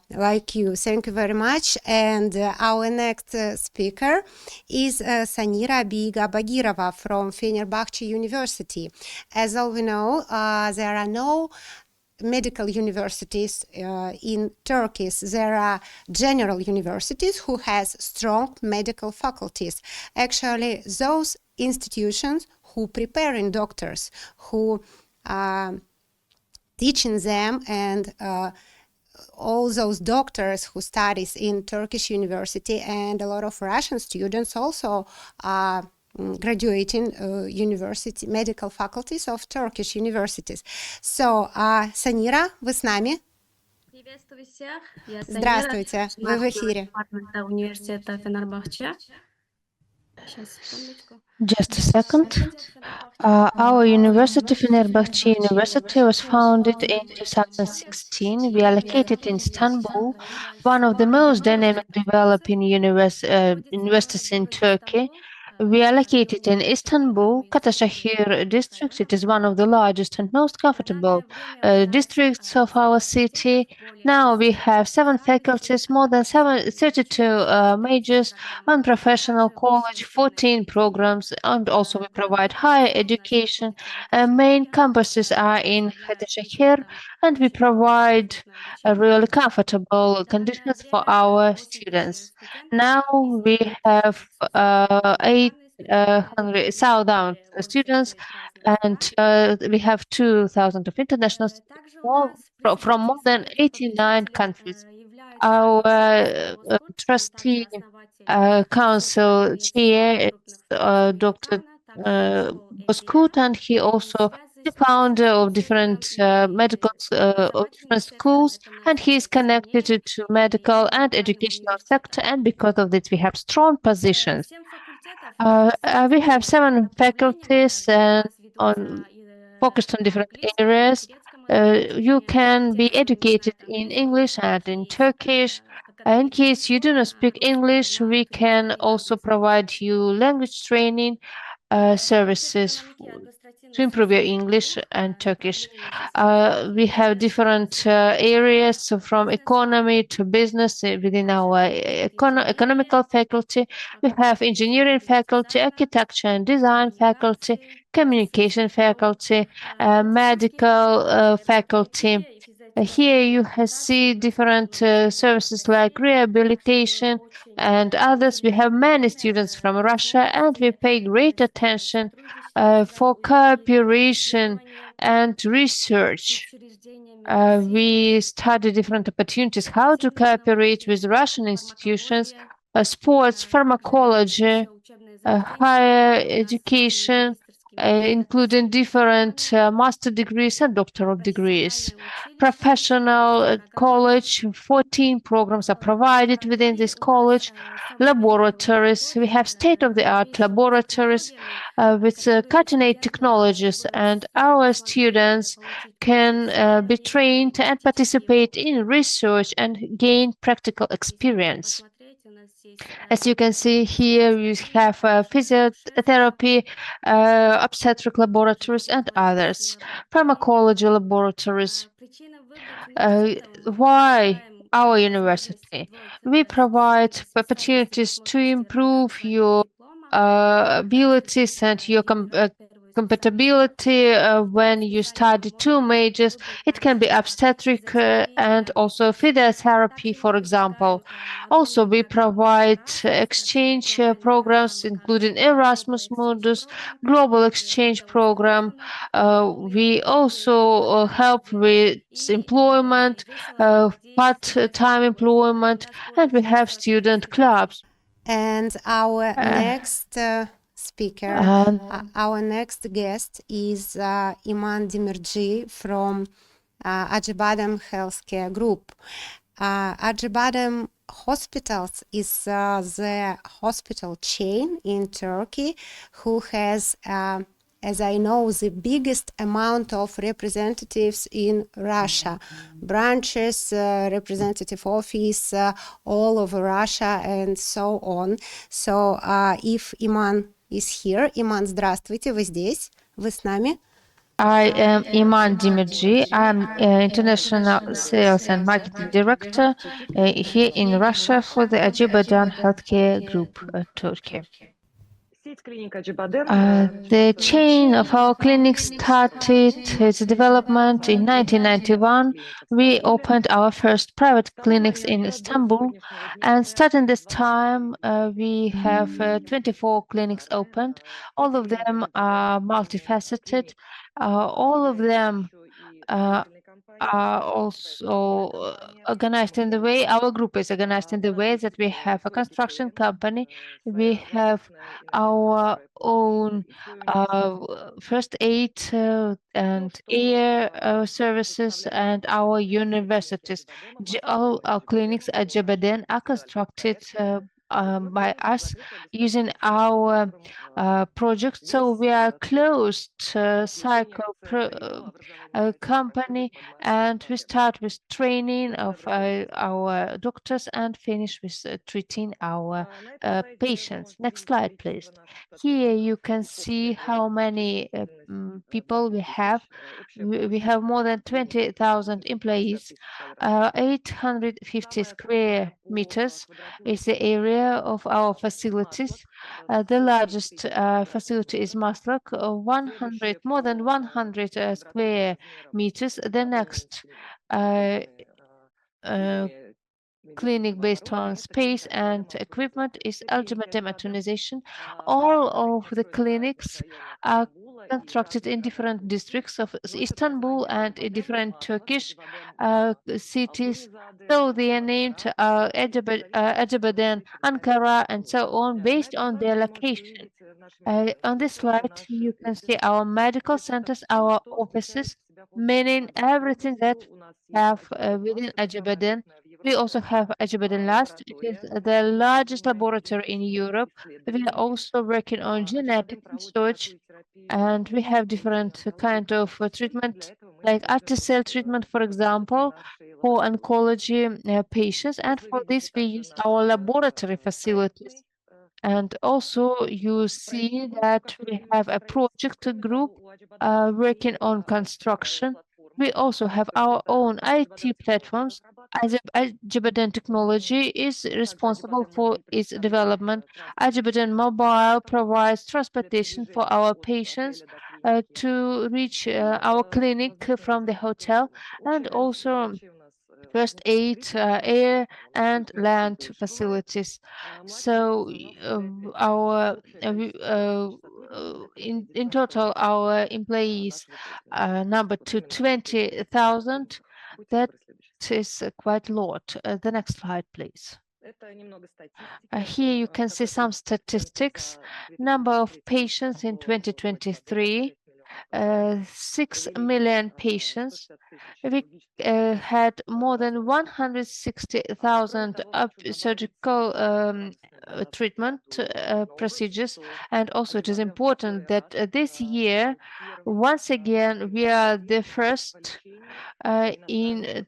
like you. Thank you very much. And our next speaker is Sanira Biga Bagirova from Fenerbahce University. As all we know, there are no medical universities in Turkey. There are general universities who has strong medical faculties. Actually, those institutions who preparing doctors, who teaching them and all those doctors who studies in Turkish university, and a lot of Russian students also are graduating university medical faculties of Turkish universities. So, Санира, вы с нами? Приветствую всех. Я Здравствуйте, вы в эфире. Департамента университета Фенербахче. Сейчас, секундочку. Just a second. Our university, Fenerbahce University, was founded in 2016. We are located in Istanbul, one of the most dynamic developing universities in Turkey. We are located in Istanbul, Kataşehir district. It is one of the largest and most comfortable districts of our city. Now we have 7 faculties, more than 32 majors, 1 professional college, 14 programs, and also we provide higher education. Main campuses are in Kataşehir, and we provide really comfortable conditions for our students. Now we have 800,000 students, and we have 2,000 of international students from more than 89 countries. Our trustee council chair is Dr. Boskut, and he also the founder of different medical of different schools, and he is connected to medical and educational sector, and because of this we have strong positions. We have 7 faculties focused on different areas. You can be educated in English and in Turkish. In case you do not speak English, we can also provide you language training services to improve your English and Turkish. We have different areas from economy to business within our economical faculty. We have engineering faculty, architecture and design faculty, communication faculty, medical faculty. Here you see different services like rehabilitation and others. We have many students from Russia, and we pay great attention for cooperation and research. We study different opportunities, how to cooperate with Russian institutions, sports, pharmacology, higher education, including different master degrees and doctoral degrees. Professional college, 14 programs are provided within this college. Laboratories, we have state-of-the-art laboratories with cutting-edge technologies, and our students can be trained and participate in research and gain practical experience. As you can see here, we have physiotherapy, obstetric laboratories, and others, pharmacology laboratories. Why our university? We provide opportunities to improve your abilities and your compatibility when you study 2 majors. It can be obstetric and also physiotherapy, for example. Also, we provide exchange programs, including Erasmus Mundus, Global Exchange Program. We also help with employment, part-time employment, and we have student clubs. And our next speaker, our next guest is Iman Demirci from Acıbadem Healthcare Group. Acıbadem Hospitals is the hospital chain in Turkey who has, as I know, the biggest amount of representatives in Russia, branches, representative office all over Russia, and so on. So if Iman is here, Iman, здравствуйте, вы здесь, вы с нами? I am Iman Demirci. I'm International Sales and Marketing Director here in Russia for the Acıbadem Healthcare Group, Turkey. The chain of our clinics started its development in 1991. We opened our first private clinics in Istanbul, and starting this time, we have 24 clinics opened. All of them are multifaceted. All of them are also organized in the way, our group is organized in the way that we have a construction company, we have our own first aid and air services, and our universities. All our clinics at Jebaden are constructed by us using our project. So we are closed cycle company, and we start with training of our doctors and finish with treating our patients. Next slide, please. Here you can see how many people we have. We have more than 20,000 employees. 850 square meters is the area of our facilities. The largest facility is Maslak, more than 100 square meters. The next clinic based on space and equipment is LGBT maternization. All of the clinics are constructed in different districts of Istanbul and in different Turkish cities. So they are named Acıbadem, Ankara, and so on based on their location. On this slide, you can see our medical centers, our offices, meaning everything that we have within Acıbadem. We also have Acıbadem Last. It is the largest laboratory in Europe. We are also working on genetic research, and we have different kind of treatment, like cell treatment, for example, for oncology patients. And for this, we use our laboratory facilities. And also you see that we have a project group working on construction. We also have our own IT platforms. Acıbadem Technology is responsible for its development. Acıbadem Mobile provides transportation for our patients to reach our clinic from the hotel, and also first aid, air and land facilities. So in total, our employees number to 20,000. That is quite a lot. The next slide, please. Here you can see some statistics. Number of patients in 2023. 6 million patients. We had more than 160,000 surgical treatment procedures. And also it is important that this year, once again, we are the first in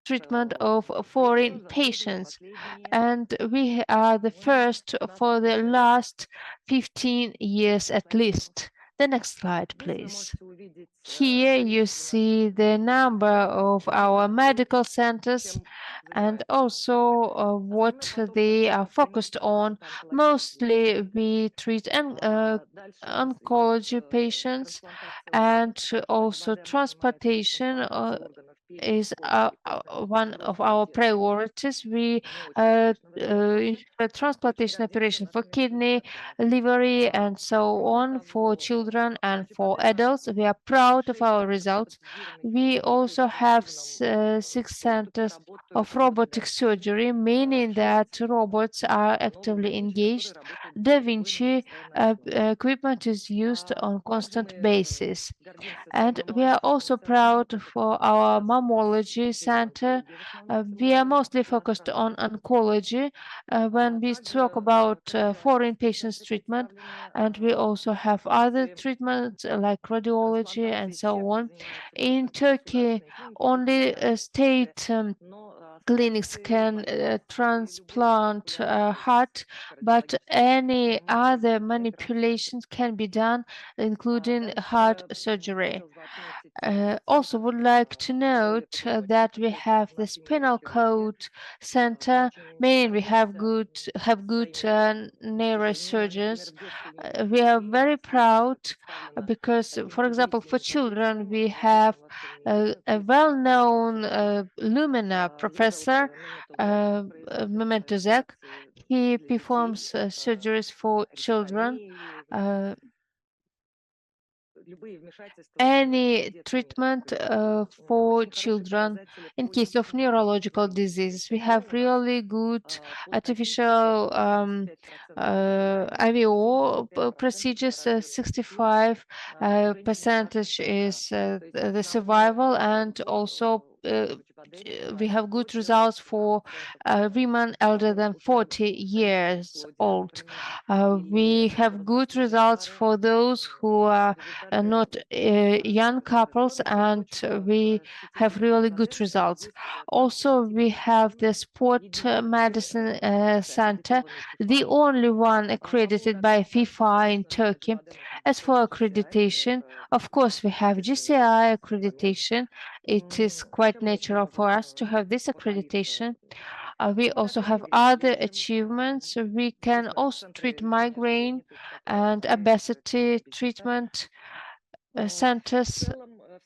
treatment of foreign patients, and we are the first for the last 15 years at least. The next slide, please. Here you see the number of our medical centers and also what they are focused on. Mostly we treat oncology patients, and also transportation is one of our priorities. We transplantation operation for kidney, liver, and so on for children and for adults. We are proud of our results. We also have 6 centers of robotic surgery, meaning that robots are actively engaged. Da Vinci equipment is used on constant basis. And we are also proud for our mammology center. We are mostly focused on oncology when we talk about foreign patients treatment, and we also have other treatments like radiology and so on. In Turkey, only state clinics can transplant heart, but any other manipulations can be done, including heart surgery. Also would like to note that we have the spinal cord center, meaning we have good neurosurgeons. We are very proud because, for example, for children, we have a well-known Lumina professor, Mementozek. He performs surgeries for children. any treatment for children in case of neurological disease. We have really good artificial IVO procedures. 65 percentage is the survival, and also we have good results for women elder than 40 years old. We have good results for those who are not young couples, and we have really good results. Also, we have the sport medicine center, the only one accredited by FIFA in Turkey. As for accreditation, of course, we have GCI accreditation. It is quite natural for us to have this accreditation. We also have other achievements. We can also treat migraine and obesity treatment centers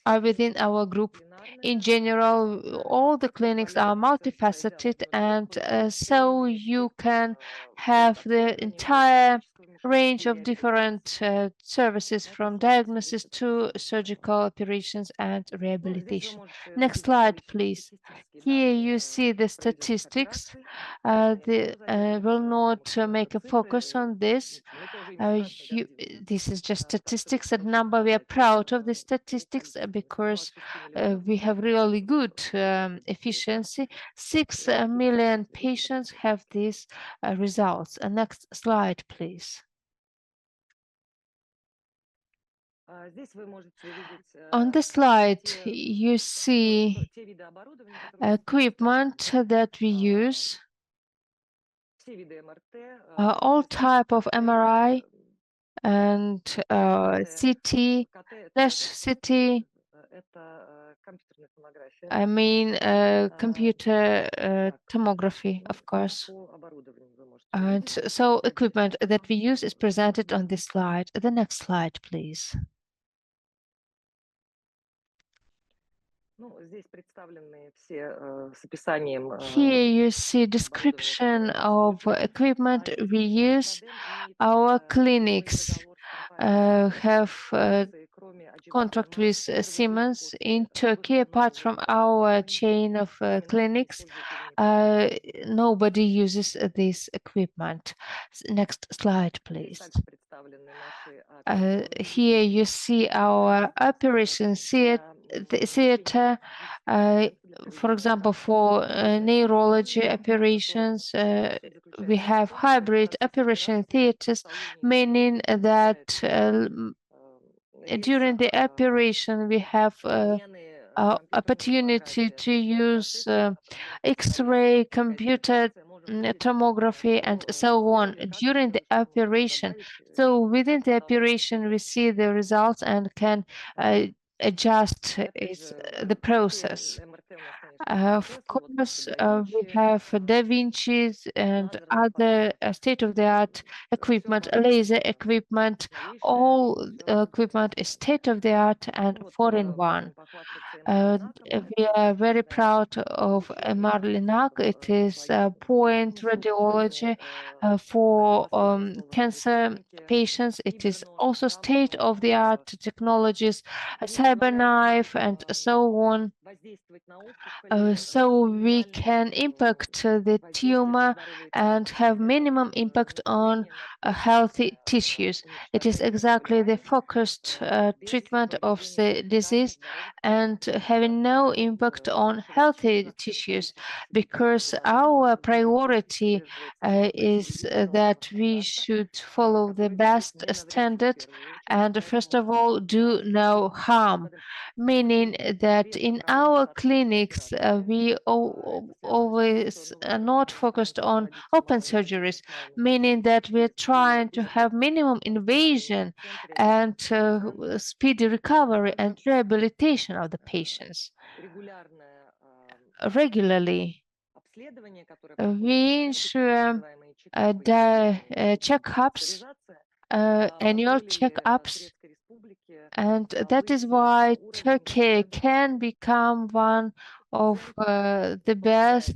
are within our group. In general, all the clinics are multifaceted, and so you can have the entire range of different services, from diagnosis to surgical operations and rehabilitation. Next slide, please. Here you see the statistics. Will not make a focus on this. This is just statistics and number. We are proud of the statistics because we have really good efficiency. 6 million patients have these results. Next slide, please. On the slide, you see equipment that we use. All type of MRI and CT, flash CT, I mean computer tomography, of course. And so equipment that we use is presented on this slide. The next slide, please. Here you see description of equipment we use. Our clinics have contract with Siemens in Turkey. Apart from our chain of clinics, nobody uses this equipment. Next slide, please. Here you see our operation theater. For example, for neurology operations, we have hybrid operation theaters, meaning that during the operation we have opportunity to use X-ray, computer tomography, and so on during the operation. So within the operation, we see the results and can adjust the process. Of course, we have Da Vinci's and other state-of-the-art equipment, laser equipment. All equipment is state-of-the-art and 4-in-1. We are very proud of MR Linac. It is point radiology for cancer patients. It is also state-of-the-art technologies, a CyberKnife, and so on. So we can impact the tumor and have minimum impact on healthy tissues. It is exactly the focused treatment of the disease and having no impact on healthy tissues, because our priority is that we should follow the best standard and first of all do no harm, meaning that in our clinics we always are not focused on open surgeries, meaning that we're trying to have minimum invasion and speedy recovery and rehabilitation of the patients. Regularly, we ensure checkups, annual checkups, and that is why Turkey can become one of the best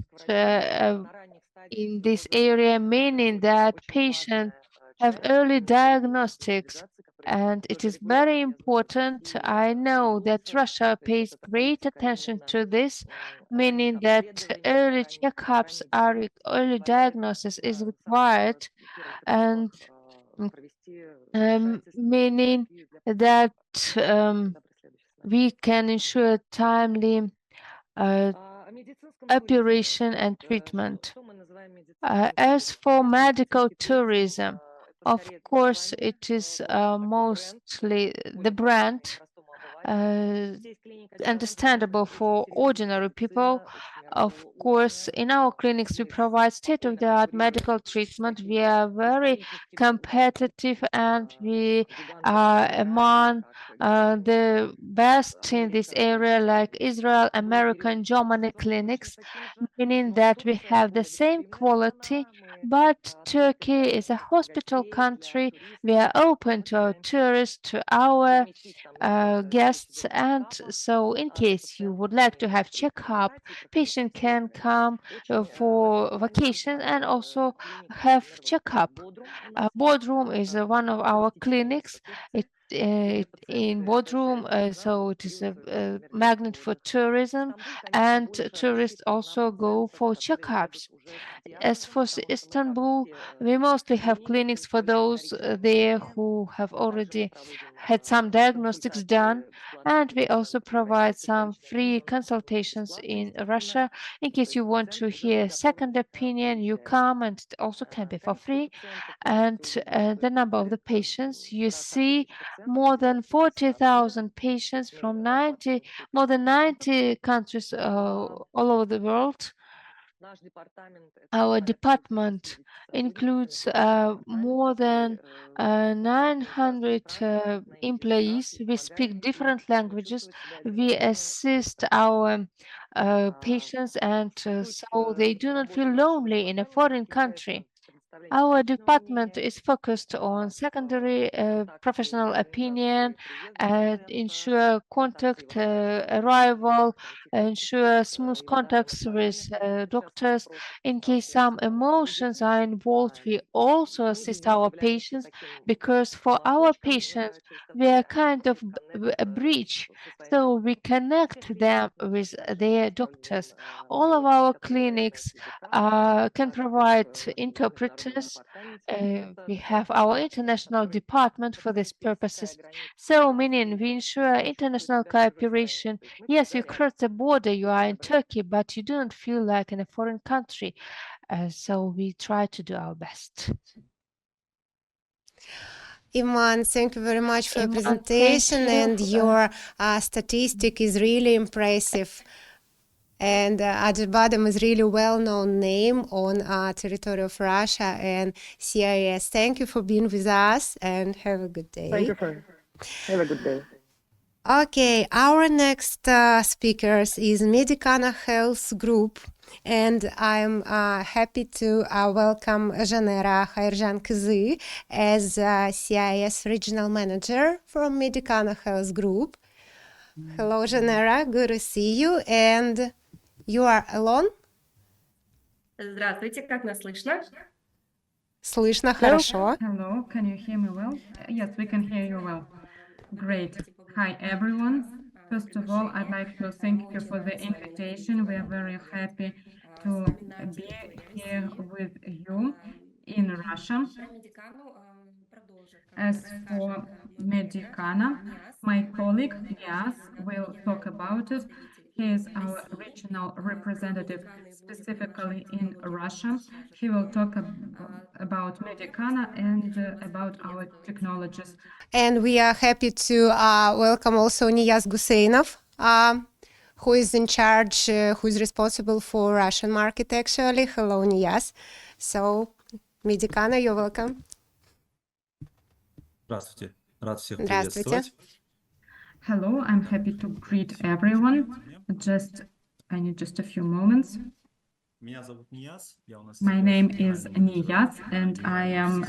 in this area, meaning that patients have early diagnostics And it is very important. I know that Russia pays great attention to this, meaning that early checkups are early diagnosis is required, and meaning that we can ensure timely operation and treatment. As for medical tourism, of course, it is mostly the brand, understandable for ordinary people. Of course, in our clinics, we provide state-of-the-art medical treatment. We are very competitive and we are among the best in this area, like Israel, American, Germany clinics, meaning that we have the same quality, but Turkey is a hospital country. We are open to our tourists, to our guests, and so in case you would like to have checkup, patient can come for vacation and also have checkup. Bodrum is one of our clinics. In Bodrum, so it is a magnet for tourism, and tourists also go for checkups. As for Istanbul, we mostly have clinics for those there who have already had some diagnostics done, and we also provide some free consultations in Russia. In case you want to hear second opinion, you come, and it also can be for free. And the number of the patients, you see more than 40,000 patients from more than 90 countries all over the world. Our department includes more than 900 employees. We speak different languages. We assist our patients, and so they do not feel lonely in a foreign country. Our department is focused on secondary professional opinion, ensure contact arrival, ensure smooth contacts with doctors. In case some emotions are involved, we also assist our patients, because for our patients, we are kind of a bridge, so we connect them with their doctors. All of our clinics can provide interpreters. We have our international department for these purposes. So, meaning we ensure international cooperation. Yes, you cross the border, you are in Turkey, but you don't feel like in a foreign country. So we try to do our best. Iman, thank you very much for your Iman, presentation, thank you. and your statistic is really impressive. And Acıbadem is really well-known name on territory of Russia and CIS. Thank you for being with us, and have a good day. Thank you for have a good day. Okay, our next speakers is Medicana Health Group, and I'm happy to welcome Janera Hayırcan Kızı as CIS Regional Manager from Medicana Health Group. Hello, Janera, good to see you, and you are alone? Здравствуйте, как нас слышно? Слышно хорошо. Hello, can you hear me well? Yes, we can hear you well. Great. Hi, everyone. First of all, I'd like to thank you for the invitation. We are very happy to be here with you in Russia. As for Medicana, my colleague Nias will talk about it. He is our regional representative specifically in Russia. He will talk about Medicana and about our technologies. And we are happy to welcome also Niyaz Guseynov, who is in charge, who is responsible for Russian market actually. Hello, Niyaz. So, Medicana, you're welcome. Здравствуйте. Рад всех Здравствуйте. приветствовать. Hello, I'm happy to greet everyone. I need just a few moments. Меня зовут Нияз. Я у нас My name is Niyaz, and I am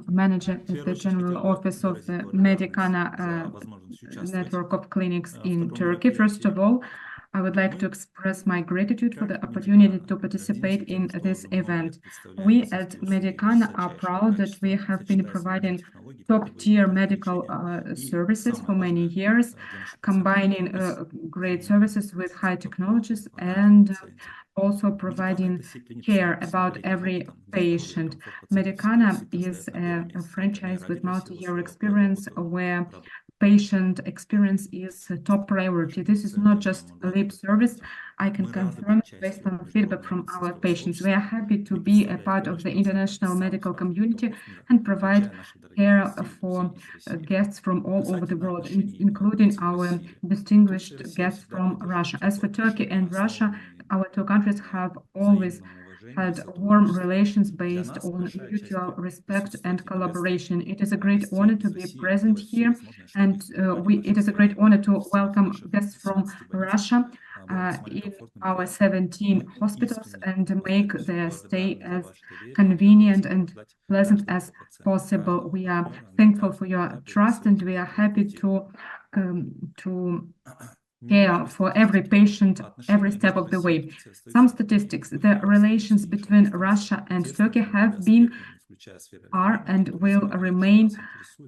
manager at the General Office of the Medicana network of clinics in Turkey. First of all, I would like to express my gratitude for the opportunity to participate in this event. We at Medicana are proud that we have been providing top-tier medical services for many years, combining great services with high technologies and also providing care about every patient. Medicana is a franchise with multi-year experience where patient experience is a top priority. This is not just a lip service. I can confirm based on feedback from our patients. We are happy to be a part of the international medical community and provide care for guests from all over the world, including our distinguished guests from Russia. As for Turkey and Russia, our two countries have always had warm relations based on mutual respect and collaboration. It is a great honor to be present here, and it is a great honor to welcome guests from Russia in our 17 hospitals and make their stay as convenient and pleasant as possible. We are thankful for your trust, and we are happy to care for every patient every step of the way. Some statistics: the relations between Russia and Turkey have been, are, and will remain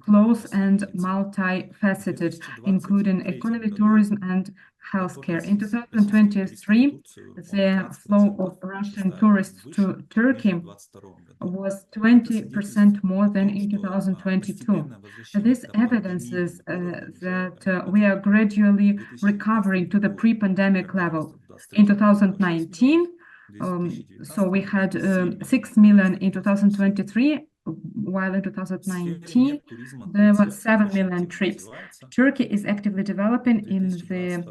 close and multifaceted, including economy, tourism, and healthcare. In 2023, the flow of Russian tourists to Turkey was 20% more than in 2022. This evidences that we are gradually recovering to the pre-pandemic level. In 2019, so we had 6 million in 2023, while in 2019 there were 7 million trips. Turkey is actively developing in the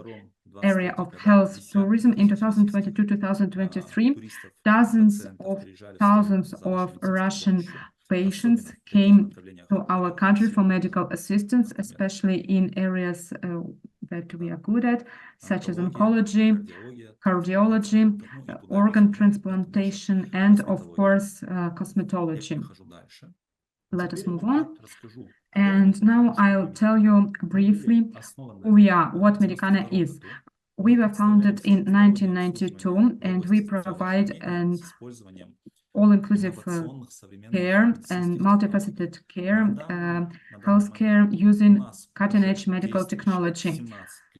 area of health tourism. In 2022-2023, dozens of thousands of Russian patients came to our country for medical assistance, especially in areas that we are good at, such as oncology, cardiology, organ transplantation, and of course, cosmetology. Let us move on. And now I'll tell you briefly who we are, what Medicana is. We were founded in 1992, and we provide an all-inclusive care and multifaceted care, healthcare using cutting-edge medical technology.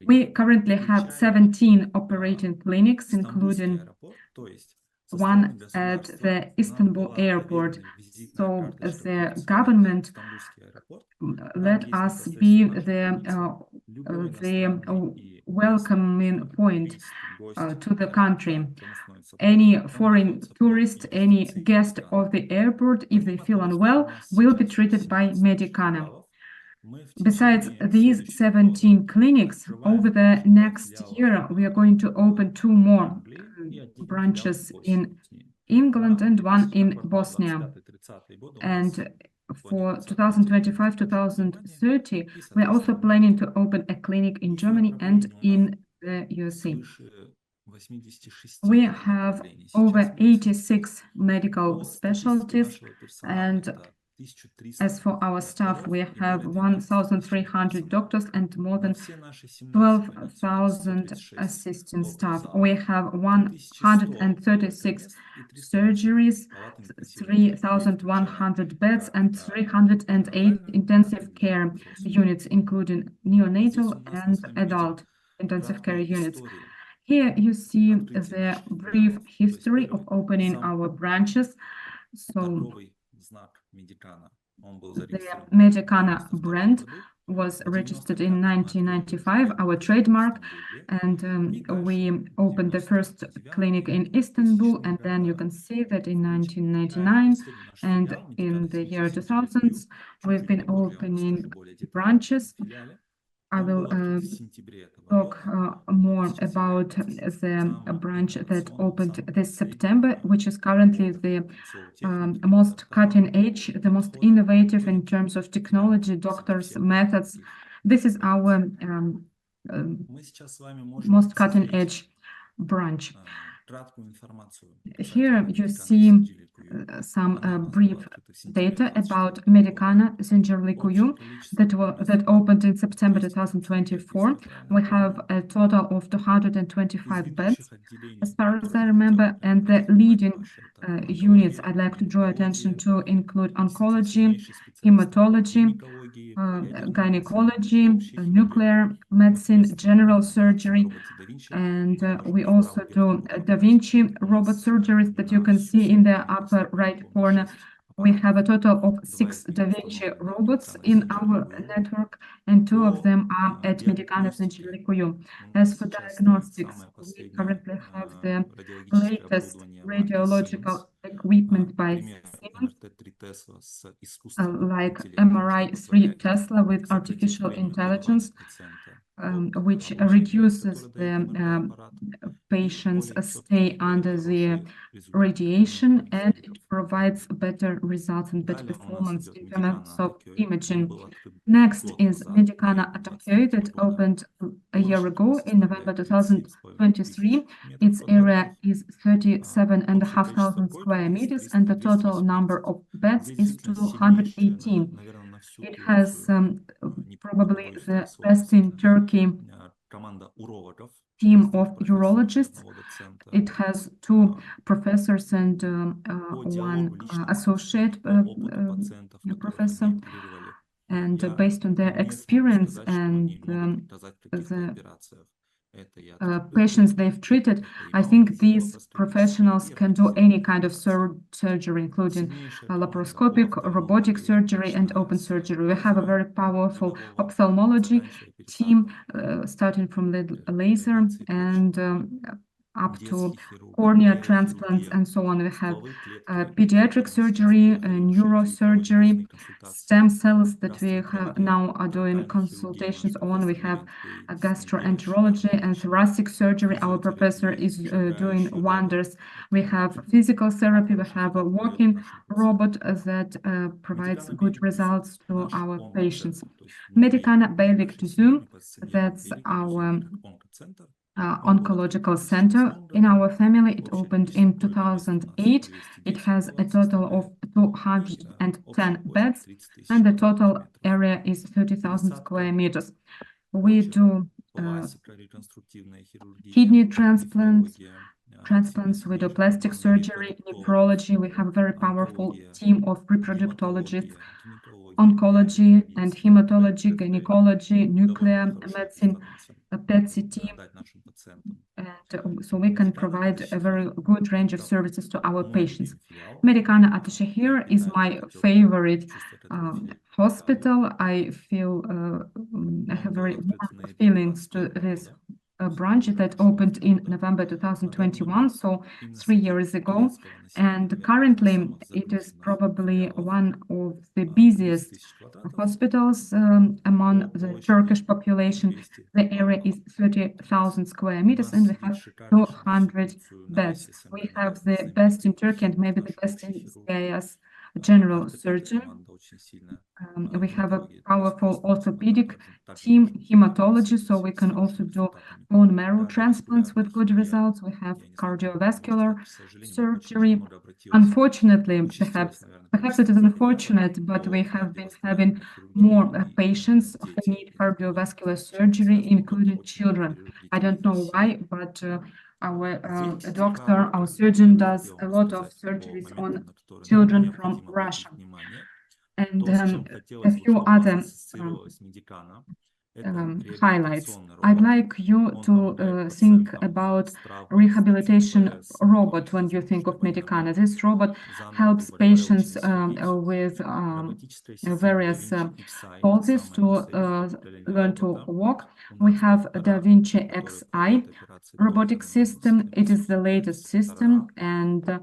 We currently have 17 operating clinics, including one at the Istanbul airport. So the government let us be the welcoming point to the country. Any foreign tourist, any guest of the airport, if they feel unwell, will be treated by Medicana. Besides these 17 clinics, over the next year, we are going to open 2 more branches in England and 1 in Bosnia. And for 2025-2030, we are also planning to open a clinic in Germany and in the USA. We have over 86 medical specialties, and as for our staff, we have 1,300 doctors and more than 12,000 assistant staff. We have 136 surgeries, 3,100 beds, and 308 intensive care units, including neonatal and adult intensive care units. Here you see the brief history of opening our branches. So the Medicana brand was registered in 1995, our trademark, and we opened the first clinic in Istanbul, and then you can see that in 1999 and in the year 2000s, we've been opening branches. I will talk more about the branch that opened this September, which is currently the most cutting edge, the most innovative in terms of technology, doctors, methods. This is our most cutting edge branch. Here you see some brief data about Medicana Zingerlikuyu that opened in September 2024. We have a total of 225 beds, as far as I remember, and the leading units I'd like to draw attention to include oncology, hematology, gynecology, nuclear medicine, general surgery, and we also do Da Vinci robot surgeries that you can see in the upper right corner. We have a total of 6 Da Vinci robots in our network, and 2 of them are at Medicana Zingerlikuyu. As for diagnostics, we currently have the latest radiological equipment by Siemens, like MRI 3 Tesla with artificial intelligence, which reduces the patient's stay under the radiation, and it provides better results and better performance in terms of imaging. Next is Medicana Türkiye that opened a year ago in November 2023. Its area is 37,500 square meters, and the total number of beds is 218. It has probably the best in Turkey team of urologists. It has 2 professors and 1 associate professor. And based on their experience and the patients they've treated, I think these professionals can do any kind of surgery, including laparoscopic, robotic surgery, and open surgery. We have a very powerful ophthalmology team, starting from the laser and up to cornea transplants and so on. We have pediatric surgery, neurosurgery, stem cells that we now are doing consultations on. We have gastroenterology and thoracic surgery. Our professor is doing wonders. We have physical therapy. We have a walking robot that provides good results to our patients. Medicana Beylikdüzü, that's our oncological center in our family. It opened in 2008. It has a total of 210 beds, and the total area is 30,000 square meters. We do kidney transplants, we do plastic surgery, nephrology. We have a very powerful team of reproductologists, oncology and hematology, gynecology, nuclear medicine, a PET-CT, and so we can provide a very good range of services to our patients. Medicana Ataşehir is my favorite hospital. I feel I have very warm feelings to this branch that opened in November 2021, so 3 years ago, and currently it is probably one of the busiest hospitals among the Turkish population. The area is 30,000 square meters, and we have 200 beds. We have the best in Turkey and maybe the best in CIS general surgeon. We have a powerful orthopedic team, hematology, so we can also do bone marrow transplants with good results. We have cardiovascular surgery. Unfortunately, perhaps it is unfortunate, but we have been having more patients who need cardiovascular surgery, including children. I don't know why, but our doctor, our surgeon, does a lot of surgeries on children from Russia. And a few other highlights. I'd like you to think about rehabilitation robot when you think of Medicana. This robot helps patients with various causes to learn to walk. We have a Da Vinci Xi robotic system. It is the latest system, and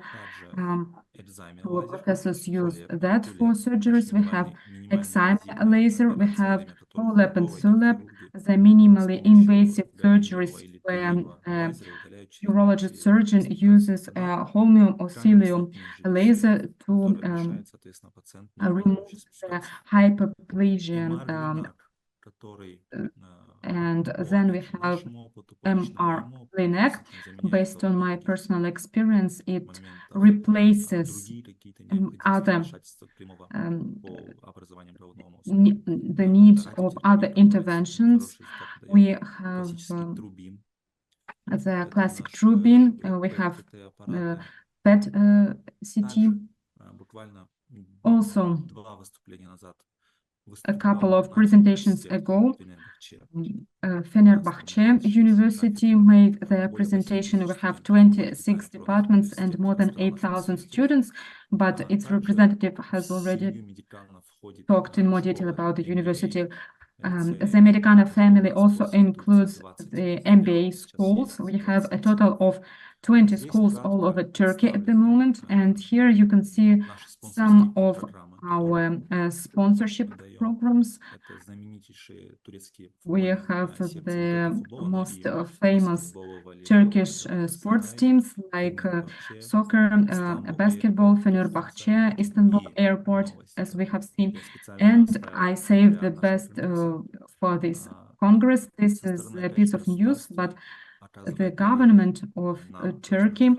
our professors use that for surgeries. We have Xi laser. We have OLAP and SULAP, the minimally invasive surgeries where urologist surgeon uses a holmium or cilium laser to remove the hyperplasia And then we have MR Clinic. Based on my personal experience, it replaces other the needs of other interventions. We have the classic Trubin, we have PET CT. Also, a couple of presentations ago, Fenerbahce University made their presentation. We have 26 departments and more than 8,000 students, but its representative has already talked in more detail about the university. The Americana family also includes the MBA schools. We have a total of 20 schools all over Turkey at the moment, and here you can see some of our sponsorship programs. We have the most famous Turkish sports teams like soccer, basketball, Fenerbahce, Istanbul Airport, as we have seen. And I saved the best for this Congress. This is a piece of news, but the government of Turkey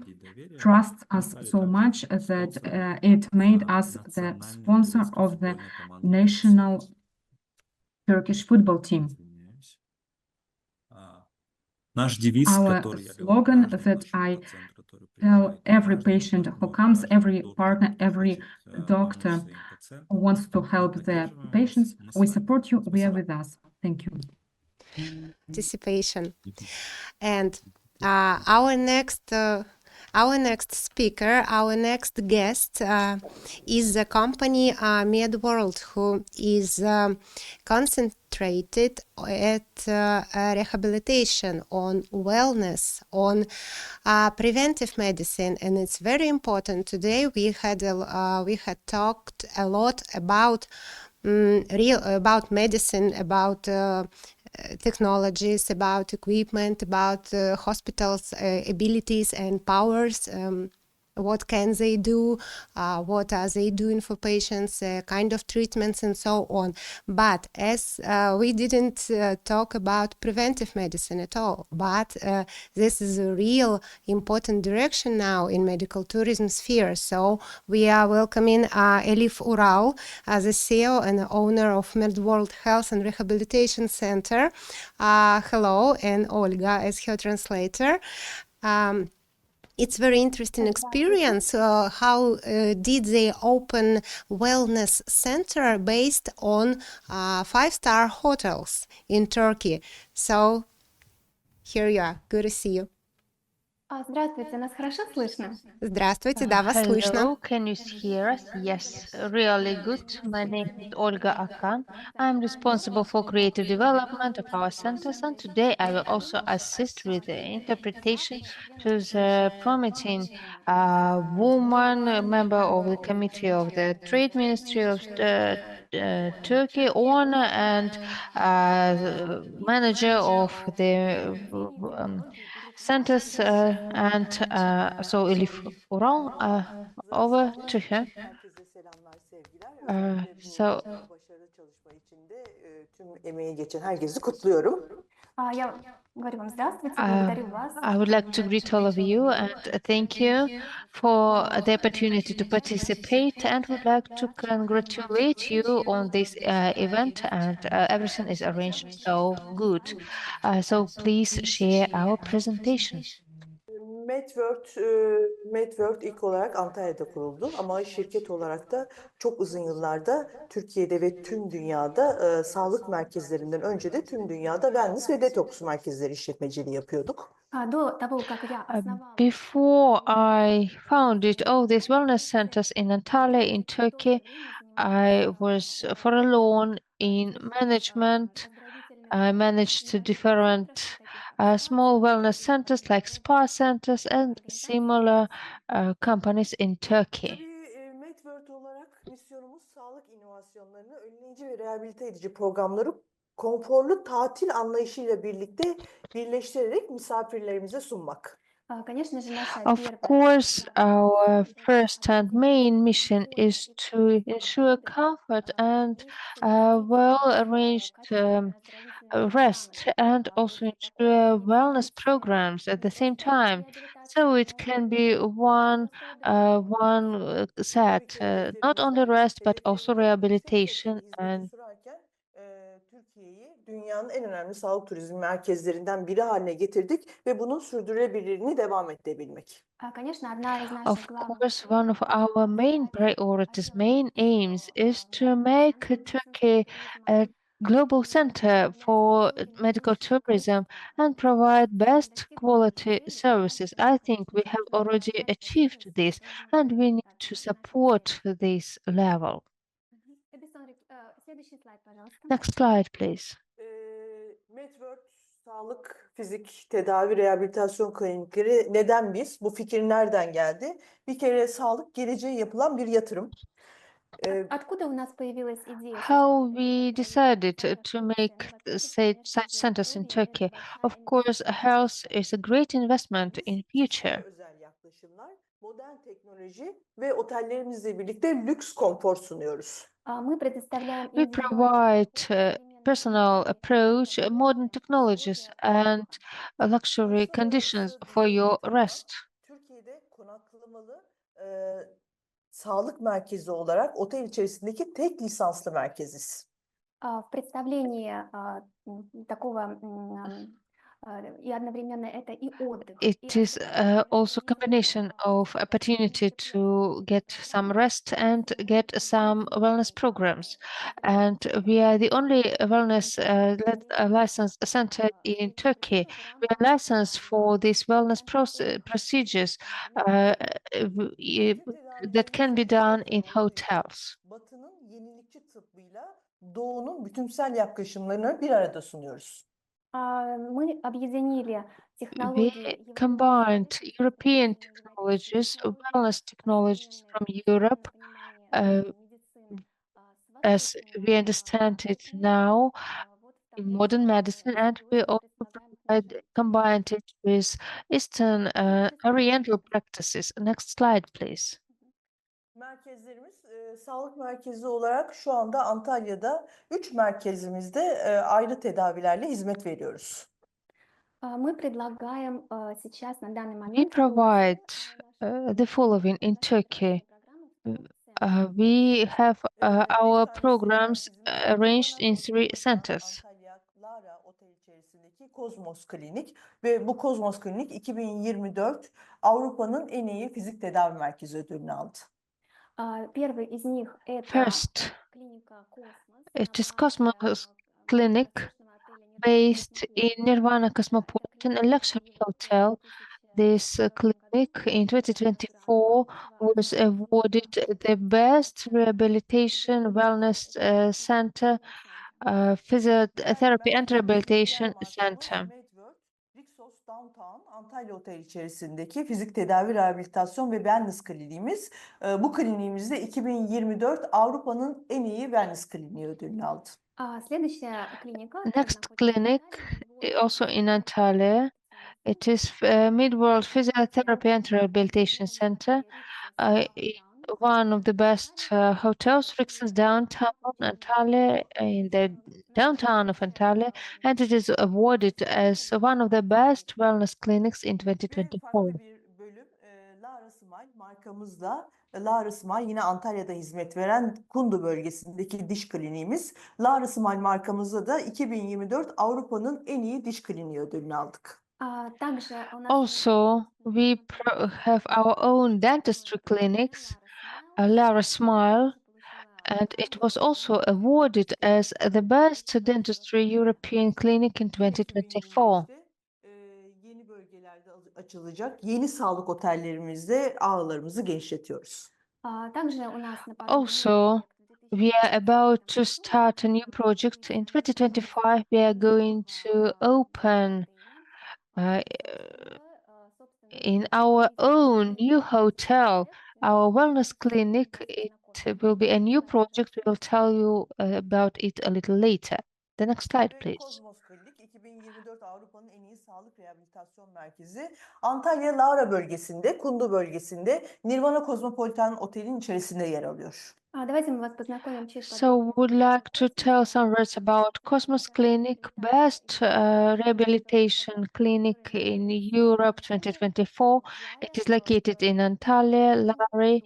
trusts us so much that it made us the sponsor of the national Turkish football team. Our slogan that I tell every patient who comes, every partner, every doctor who wants to help their patients, we support you, we are with us. Thank you. Participation. And our next speaker, our next guest is the company MedWorld, who is concentrated at rehabilitation, on wellness, on preventive medicine, and it's very important. Today we had talked a lot about about medicine, about technologies, about equipment, about hospitals' abilities and powers. What can they do? What are they doing for patients? Kind of treatments and so on. But as we didn't talk about preventive medicine at all, but this is a real important direction now in medical tourism sphere. So we are welcoming Elif Ural as the CEO and owner of MedWorld Health and Rehabilitation Center. Hello, and Olga as her translator. It's very interesting experience. How did they open wellness center based on 5-star hotels in Turkey? So here you are. Good to see you. Здравствуйте, нас хорошо слышно? Здравствуйте, да, вас слышно. Hello, can you hear us? Yes, really good. My name is Olga Akan. I'm responsible for creative development of our centers, and today I will also assist with the interpretation to the promising woman, a member of the committee of the Trade Ministry of Turkey, owner and manager of the centers, so Elif Ural, over to her. So tüm emeği geçen herkesi kutluyorum. I would like to greet all of you and thank you for the opportunity to participate, and would like to congratulate you on this event, and everything is arranged so good. So please share our presentation. MedWorld ilk olarak Antalya'da kuruldu ama şirket olarak da çok uzun yıllarda Türkiye'de ve tüm dünyada sağlık merkezlerinden önce de tüm dünyada wellness ve detoks merkezleri işletmeciliği yapıyorduk. Before I founded all these wellness centers in Antalya in Turkey, I was for a loan in management. I managed different small wellness centers like spa centers and similar companies in Turkey. MedWorld olarak misyonumuz sağlık inovasyonlarını önleyici ve rehabilite edici programları konforlu tatil anlayışıyla birlikte birleştirerek misafirlerimize sunmak. Of course, our first and main mission is to ensure comfort and well-arranged rest, and also ensure wellness programs at the same time. So it can be one set, not only rest but also rehabilitation and sürerken Türkiye'yi dünyanın en önemli sağlık turizmi merkezlerinden biri haline getirdik ve bunun sürdürülebilirliğini devam edebilmek. of course, one of our main priorities, main aims, is to make Turkey a global center for medical tourism and provide best quality services. I think we have already achieved this, and we need to support this level. Next slide, please. Medworld Sağlık Fizik Tedavi Rehabilitasyon Klinikleri neden biz? Bu fikir nereden geldi? Bir kere sağlık geleceğe yapılan bir yatırım. How we decided to make such centers in Turkey? Of course, health is a great investment in future. Özel yaklaşımlar, modern teknoloji ve otellerimizle birlikte lüks konfor sunuyoruz. We provide personal approach, modern technologies, and luxury conditions for your rest. Türkiye'de konaklamalı sağlık merkezi olarak otel içerisindeki tek lisanslı merkeziz. В представлении такого и одновременно это и отдых. It is also a combination of opportunity to get some rest and get some wellness programs. And we are the only wellness licensed center in Turkey. We are licensed for these wellness procedures that can be done in hotels. Batı'nın yenilikçi tıbbıyla Doğu'nun bütünsel yaklaşımlarını bir arada sunuyoruz. Мы объединили We combined European technologies, wellness technologies from Europe, as we understand it now in modern medicine, and we also combined it with Eastern Oriental practices. Next slide, please. Merkezlerimiz sağlık merkezi olarak şu anda Antalya'da 3 merkezimizde ayrı tedavilerle hizmet veriyoruz. Мы предлагаем сейчас на данный We момент provide the following in Turkey. We have our programs arranged in 3 centers. Antalya Lara Otel içerisindeki Kozmos Klinik ve bu Kozmos Klinik 2024 Avrupa'nın en iyi fizik tedavi merkezi ödülünü aldı. Первый из них это First, клиника Космос. it is Cosmos Clinic based in Nirvana Cosmopolitan, a luxury hotel. This clinic in 2024 was awarded the best rehabilitation wellness center, physiotherapy and rehabilitation center. Medworld Rixos Downtown Antalya Otel içerisindeki fizik tedavi rehabilitasyon ve wellness kliniğimiz. Bu kliniğimizde 2024 Avrupa'nın en iyi wellness kliniği ödülünü aldı. Следующая клиника Next clinic, also in Antalya, it is Midworld Physiotherapy and Rehabilitation Center, one of the best hotels, Rixos Downtown Antalya, in the downtown of Antalya, and it is awarded as one of the best wellness clinics in 2024. Farklı bir bölüm Lara Smile markamızla Lara Smile yine Antalya'da hizmet veren Kundu bölgesindeki diş kliniğimiz. Lara Smile markamızda da 2024 Avrupa'nın en iyi diş kliniği ödülünü aldık. Also, we have our own dentistry clinics, Lara Smile, and it was also awarded as the best dentistry European clinic in 2024. Yeni bölgelerde açılacak yeni sağlık otellerimizde ağlarımızı genişletiyoruz. Also, we are about to start a new project. In 2025, we are going to open in our own new hotel, our wellness clinic. It will be a new project. We will tell you about it a little later. The next slide, please. Kozmos Klinik 2024 Avrupa'nın en iyi sağlık rehabilitasyon merkezi Antalya Lara bölgesinde, Kundu bölgesinde Nirvana Kozmopolitan Otel'in içerisinde yer alıyor. Давайте мы вас познакомим чуть So would like to tell some words about Cosmos Clinic, best rehabilitation clinic in Europe 2024. It is located in Antalya, Lari,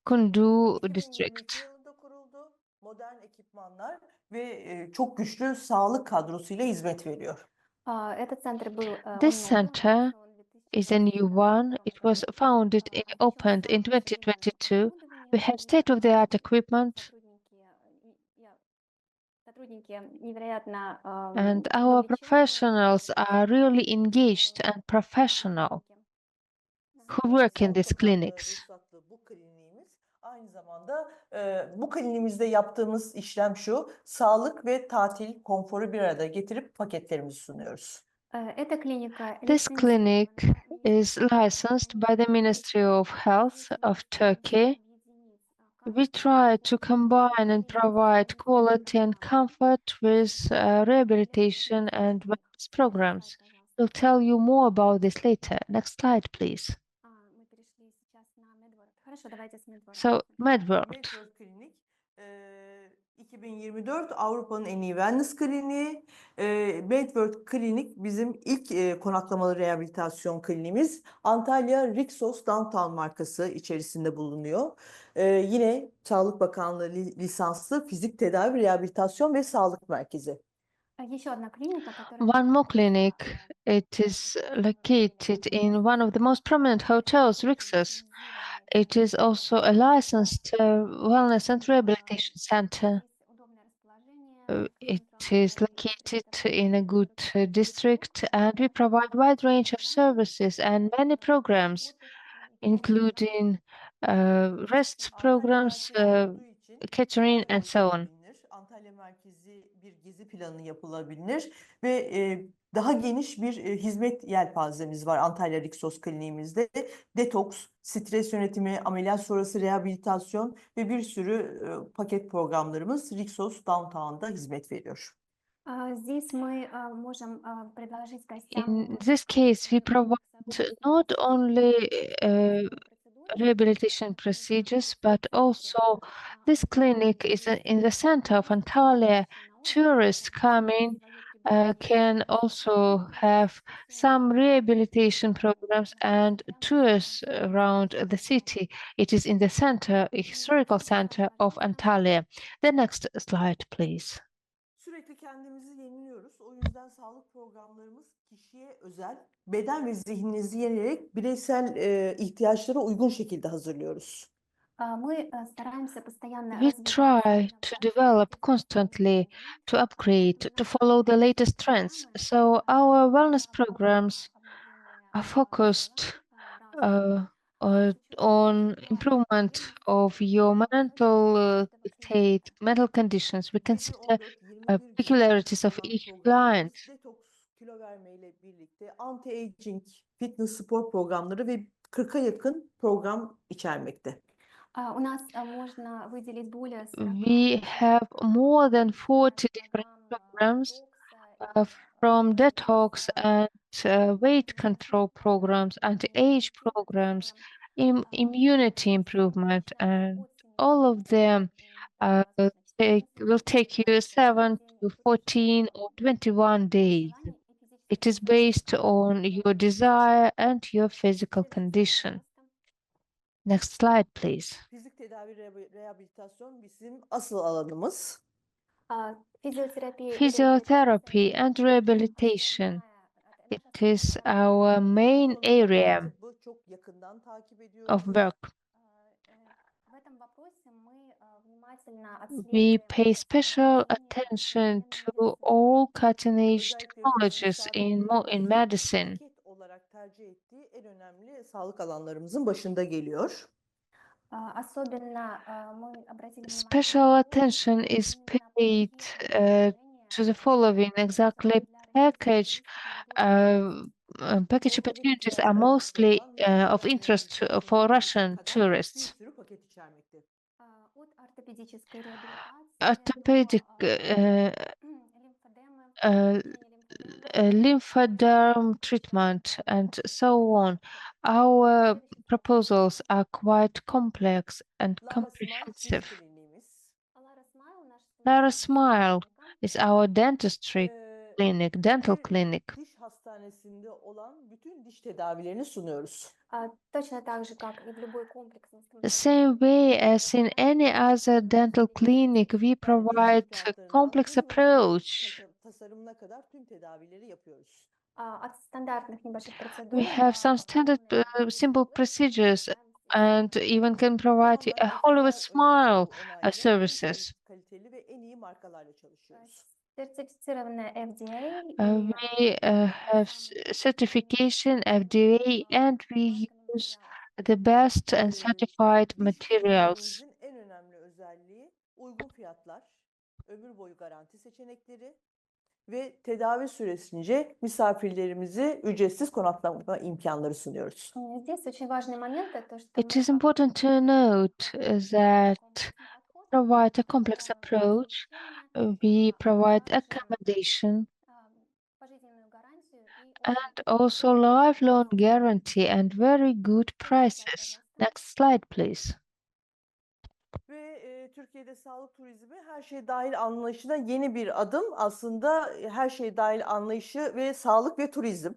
Kundu 2022 district. yılında kuruldu. Modern ekipmanlar ve çok güçlü sağlık kadrosuyla hizmet veriyor. Этот центр был This center is a new one. It was founded and opened in 2022. We have state-of-the-art equipment, сотрудники невероятно and our professionals are really engaged and professional who work in these clinics. Ruhsatlı bu kliniğimiz aynı zamanda bu kliniğimizde yaptığımız işlem şu: sağlık ve tatil konforu bir arada getirip paketlerimizi sunuyoruz. Эта клиника This clinic is licensed by the Ministry of Health of Turkey. We try to combine and provide quality and comfort with rehabilitation and wellness programs. We'll tell you more about this later. Next slide, please. мы перешли сейчас на Medworld. Хорошо, давайте с Medworld. So, MedWorld. Medworld Klinik 2024 Avrupa'nın en iyi wellness kliniği. Medworld Klinik bizim ilk konaklamalı rehabilitasyon kliniğimiz. Antalya Rixos Downtown markası içerisinde bulunuyor. Yine Sağlık Bakanlığı lisanslı fizik tedavi, rehabilitasyon ve sağlık merkezi. Еще одна клиника, которая One more clinic. It is located in one of the most prominent hotels, Rixos. It is also a licensed wellness and rehabilitation center. удобное расположение. It is located in a good district, and we provide wide range of services and many programs, including rest programs, catering, and so on. Antalya merkezi bir gezi planı yapılabilir ve daha geniş bir hizmet yelpazemiz var Antalya Rixos kliniğimizde. Detoks, stres yönetimi, ameliyat sonrası rehabilitasyon ve bir sürü paket programlarımız Rixos Downtown'da hizmet veriyor. Здесь мы можем предложить гостям In this case, we provide not only rehabilitation procedures, but also this clinic is in the center of Antalya. Tourists coming can also have some rehabilitation programs and tours around the city. It is in the center, a historical center of Antalya. The next slide, please. Sürekli kendimizi yeniliyoruz. O yüzden sağlık programlarımız kişiye özel, beden ve zihninizi yenileyerek bireysel ihtiyaçlara uygun şekilde hazırlıyoruz. мы стараемся постоянно We развивать try to develop constantly, to upgrade, to follow the latest trends. So our wellness programs are focused on improvement of your mental state, mental conditions. We consider peculiarities of each client. Detoks, kilo vermeyle birlikte anti-aging, fitness spor programları ve 40'a yakın program içermekte. У нас можно выделить более 40 We have more than 40 different programs from detox and weight control programs, anti-age programs, immunity improvement, and all of them will take you 7 to 14 or 21 days. It is based on your desire and your physical condition. Next slide, please. Fizik tedavi rehabilitasyon bizim asıl alanımız. Physiotherapy and rehabilitation. It is our main area Tıbbı çok yakından takip ediyoruz. of work. В этом вопросе мы внимательно We отслеживаем pay special attention to all cutting-edge technologies in medicine. Paket olarak tercih ettiği en önemli sağlık alanlarımızın başında geliyor. Особенно мы обратили Special attention is paid to the following exactly package. Package opportunities are mostly of interest for Russian tourists. Bir sürü paket içermekte. от ортопедической реабилитации, Orthopedic лимфодемы, lymphoderm treatment, and so on. Our proposals are quite complex and Lara Smile diş comprehensive. kliniğimiz. Lara Smile is our dentistry clinic, dental Bir clinic. diş hastanesinde olan bütün diş tedavilerini sunuyoruz. Точно так же, как и в любой комплексной The same way as in any other dental clinic, we provide a complex approach. Tasarımına kadar tüm tedavileri yapıyoruz. от стандартных небольших процедур We have some standard simple procedures and even can provide you a Hollywood smile services. Kaliteli ve en iyi markalarla çalışıyoruz. сертифицированная FDA We have certification, FDA, and we use the best and certified Diş materials. hizmetlerimizin en önemli özelliği uygun fiyatlar, ömür boyu garanti seçenekleri ve tedavi süresince misafirlerimizi ücretsiz konaklama imkanları sunuyoruz. Здесь очень важный момент это что It is important to note that provide a complex approach. We provide accommodation пожизненную гарантию и and also lifelong guarantee and very good prices. Next slide, please. Ve Türkiye'de sağlık turizmi her şey dahil anlayışına yeni bir adım. Aslında her şey dahil anlayışı ve sağlık ve turizm.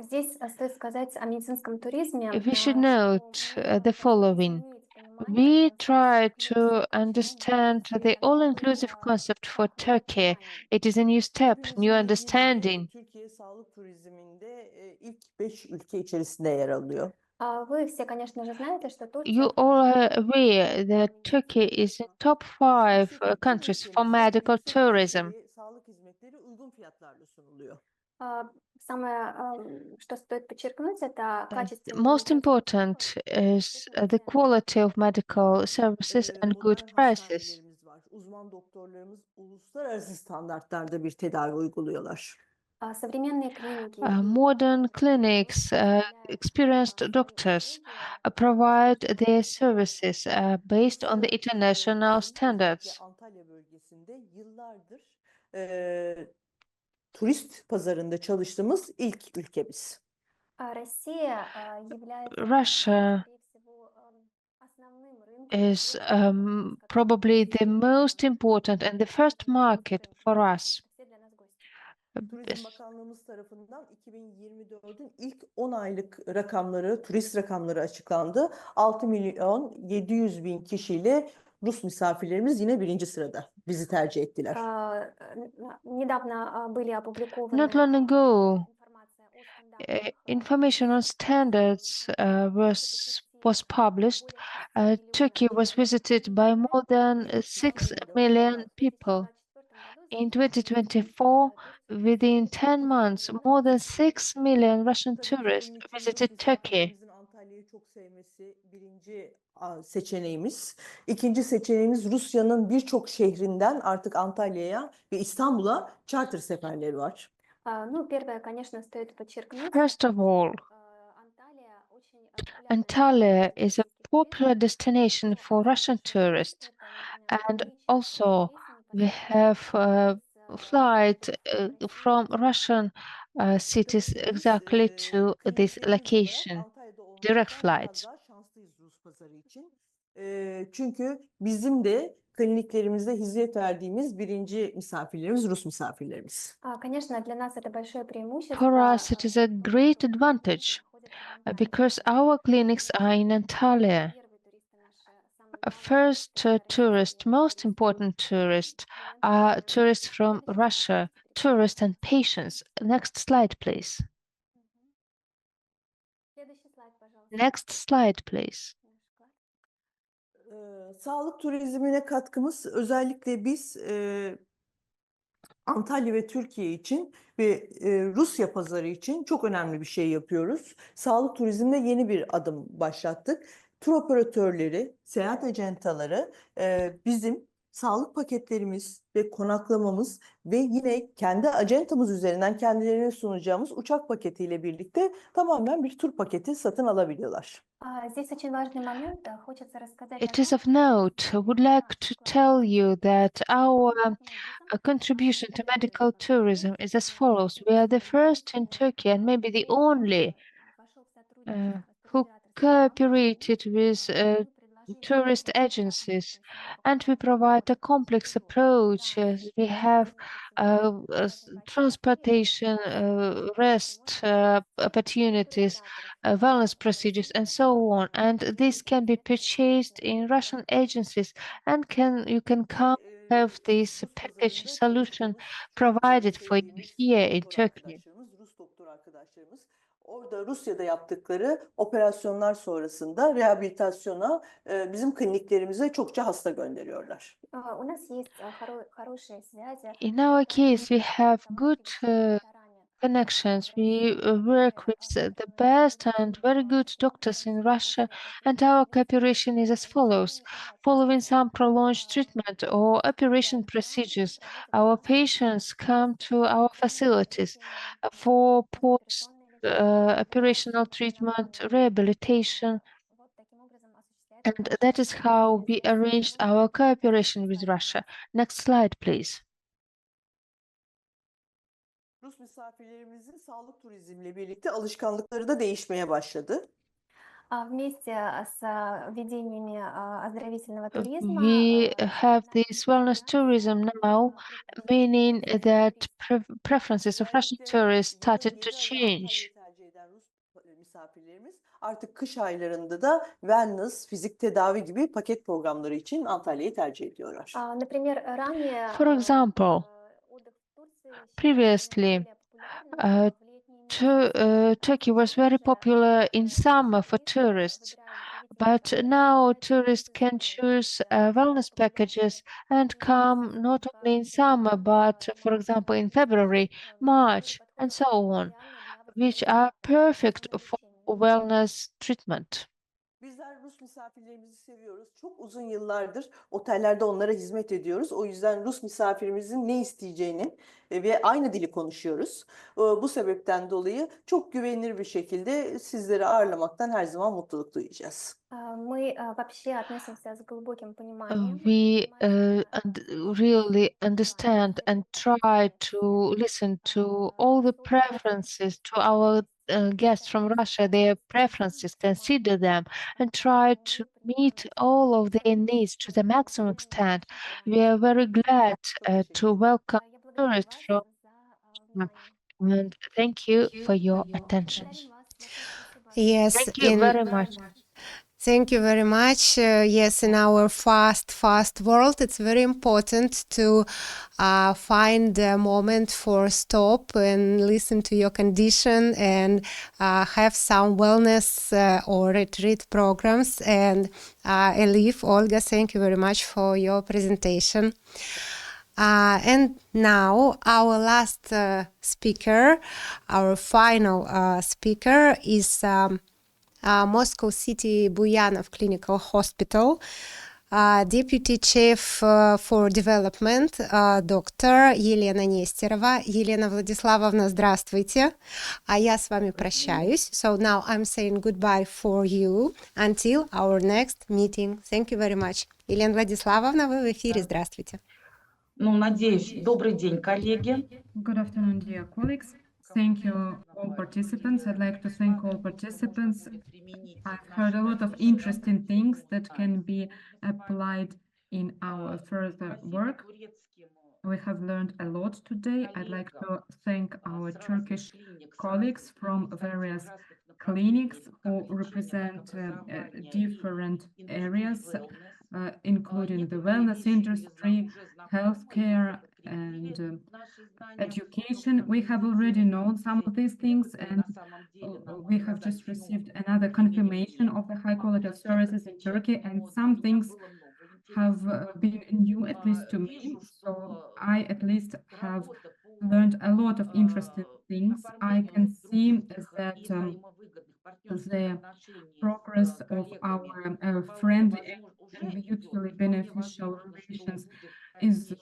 Здесь стоит сказать о медицинском туризме, We should что note мы the хотим following. изменить We понимание try to understand the all-inclusive concept for Turkey. It is a new step, new understanding. Türkiye sağlık turizminde ilk 5 ülke içerisinde yer alıyor. Вы все, конечно же, знаете, что Турция You all are aware that Turkey is in top 5 countries for medical tourism. Sağlık hizmetleri uygun fiyatlarla sunuluyor. самое, что стоит подчеркнуть, это качественный Most important is the quality of medical services and good Modern prices. hastanelerimiz var. Uzman doktorlarımız uluslararası standartlarda bir tedavi uyguluyorlar. современные клиники. Modern clinics, experienced doctors provide their services based on the international standards. Antalya bölgesinde yıllardır turist pazarında çalıştığımız ilk ülkemiz. Россия является, Russia скорее всего, основным рынком is probably the most important and the first market for us. все для нас гости. Turizm Bakanlığımız tarafından 2024'ün ilk 10 aylık rakamları, turist rakamları açıklandı. 6.700.000 kişiyle Rus misafirlerimiz yine birinci sırada bizi tercih ettiler. Недавно были опубликованы Not long ago, информация о стандартах. information on standards was published. Turkey was visited by more than 6 million people. In 2024, within 10 months, more than 6 million Russian tourists visited Turkey. Antalya'yı çok sevmesi birinci seçeneğimiz. İkinci seçeneğimiz Rusya'nın birçok şehrinden artık Antalya'ya ve İstanbul'a charter seferleri var. Ну, первое, конечно, стоит подчеркнуть. First of all, Анталия очень популярный Antalya is a popular destination for Russian tourists, and also we have flight from Russian cities exactly to this location, direct flights. Şanslıyız Rus pazarı için. Çünkü bizim de kliniklerimizde hizmet verdiğimiz birinci misafirlerimiz Rus misafirlerimiz. Конечно, для нас это большое преимущество. For us, it is a great advantage because our clinics are in Antalya. First tourist, most important tourist, are tourists from Russia, tourists and patients. Next slide, please. Следующий слайд, пожалуйста. Next slide, please. Sağlık turizmine katkımız özellikle biz Antalya ve Türkiye için ve Rusya pazarı için çok önemli bir şey yapıyoruz. Sağlık turizminde yeni bir adım başlattık. Tur operatörleri, seyahat acentaları bizim sağlık paketlerimiz ve konaklamamız ve yine kendi acentamız üzerinden kendilerine sunacağımız uçak paketiyle birlikte tamamen bir tur paketi satın alabiliyorlar. Здесь очень важный момент. Хочется рассказать It о is том, of note. I would like to tell you that our contribution to medical tourism is as follows. We are the first in Turkey and maybe the only вошел в сотрудничество с who cooperated with tourist agencies, and we provide a complex approach. We have transportation, rest opportunities, wellness procedures, and so on. And this can be purchased in Russian agencies, and you can come have this Rus package pazarında solution çalıştığımız provided for you sevdiğimiz here in doktor Turkey. arkadaşlarımız, Rus doktor arkadaşlarımız orada Rusya'da yaptıkları operasyonlar sonrasında rehabilitasyona bizim kliniklerimize çokça hasta gönderiyorlar. у нас есть хорошие связи. In our case, we have good connections. We work with the best and very good doctors in Russia, and our cooperation is as follows. Following some prolonged treatment or operation procedures, our patients come to our facilities for post operational treatment, rehabilitation, and that is how we arranged our cooperation with Russia. Next slide, please. Rus misafirlerimizin sağlık turizmle birlikte alışkanlıkları da değişmeye başladı. Вместе с введениями оздоровительного туризма We have this wellness tourism now, meaning that preferences of Russian tourists started to Yeni ayda change. Antalya'yı tercih eden Rus misafirlerimiz artık kış aylarında da wellness, fizik tedavi gibi paket programları için Antalya'yı tercih ediyorlar. Например, ранее For example, отдых в Турции считался previously, более популярным в летние месяцы. Turkey was very popular in summer for tourists, but now tourists can choose wellness packages and come not only in summer, but for example in February, March, and so on, which are perfect for wellness treatment. Bizler Rus misafirlerimizi seviyoruz. Çok uzun yıllardır otellerde onlara hizmet ediyoruz. O yüzden Rus misafirimizin ne isteyeceğini ve aynı dili konuşuyoruz. Bu sebepten dolayı çok güvenilir bir şekilde sizleri ağırlamaktan her zaman mutluluk duyacağız. Мы вообще относимся с глубоким пониманием. We really understand and try to listen to all the preferences to our guests from Russia, their preferences, consider them, and try to meet all of their needs to the maximum extent. We are very glad to welcome Я tourists благодарю from вас за внимание. and thank you for your attention. Благодарим вас. Большое спасибо. Yes, Thank you very much. thank you very much. Yes, in our fast world, it's very important to find a moment for stop and listen to your condition and have some wellness or retreat programs. And Elif, Olga, thank you very much for your presentation. And now our last speaker, our final speaker is Moscow City Buyanov Clinical Hospital, Deputy Chief for Development, Dr. Елена Нестерова. Елена Владиславовна, здравствуйте. А я с вами прощаюсь. So now I'm saying goodbye for you until our next meeting. Thank you very much. Елена Владиславовна, вы в эфире. Здравствуйте. Ну, надеюсь, добрый день, коллеги. Good afternoon, dear colleagues. Thank you, all participants. I'd like to thank all participants. I've heard a lot of interesting things that can be applied in our further work. We have learned a lot today. I'd like to thank our Turkish colleagues from various clinics who represent different areas, including the wellness industry, healthcare, and education. We have already known some of these things, and we have just received another confirmation of the high quality of services in Turkey, and some things have been new, at least to me. So I at least have learned a lot of interesting things. I can see that the progress of our friendly and mutually beneficial relations is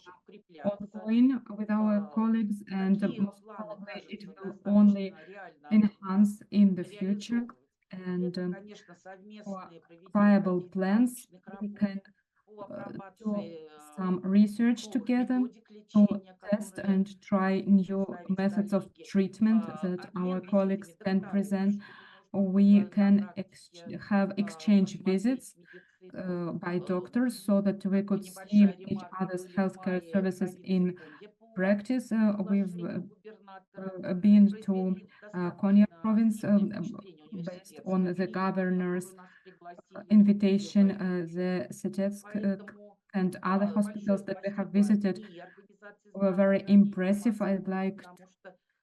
ongoing with our colleagues, and most probably it will only enhance in the future. and for viable plans, we can do some research together to test and try new methods of treatment that our colleagues can present. We can have exchange visits by doctors so that we could see each other's healthcare services in practice. We've been to Konya province based on the governor's invitation, the Setetsk and other hospitals that we have visited were very impressive. I'd like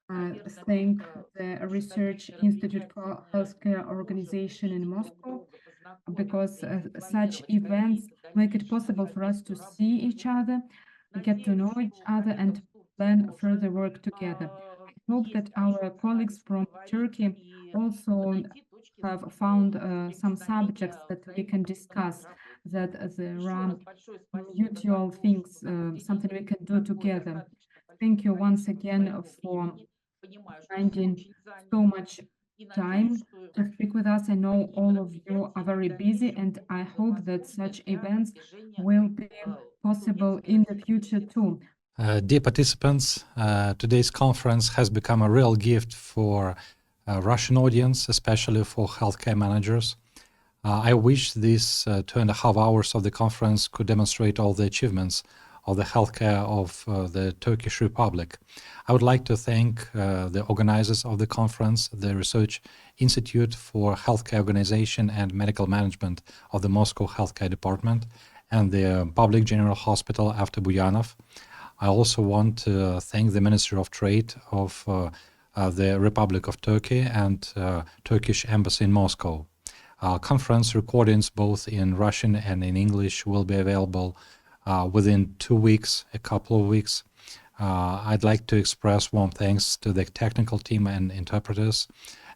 to thank the Research Institute for Healthcare Organization in Moscow, because such events make it possible for us to see each other, get to know each other, and plan further work together. I hope that our colleagues from Turkey also have found some subjects that we can discuss, that there are mutual things, something we can do together. Thank you once again for finding so much time to speak with us. I know all of you are very busy, and I hope that such events will be possible in the future too. Dear participants, today's conference has become a real gift for Russian audience, especially for healthcare managers. I wish these 2.5 hours of the conference could demonstrate all the achievements of the healthcare of the Turkish Republic. I would like to thank the organizers of the conference, the Research Institute for Healthcare Organization and Medical Management of the Moscow Healthcare Department, and the Public General Hospital after Buyanov. I also want to thank the Ministry of Trade of the Republic of Turkey and Turkish Embassy in Moscow. Conference recordings both in Russian and in English will be available within 2 weeks, a couple of weeks. I'd like to express warm thanks to the technical team and interpreters.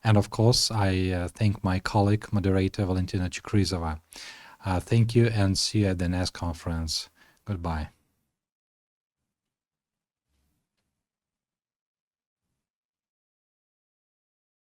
And of course, I thank my colleague, moderator Valentina Chikrizova. Thank you and see you at the next conference. Goodbye.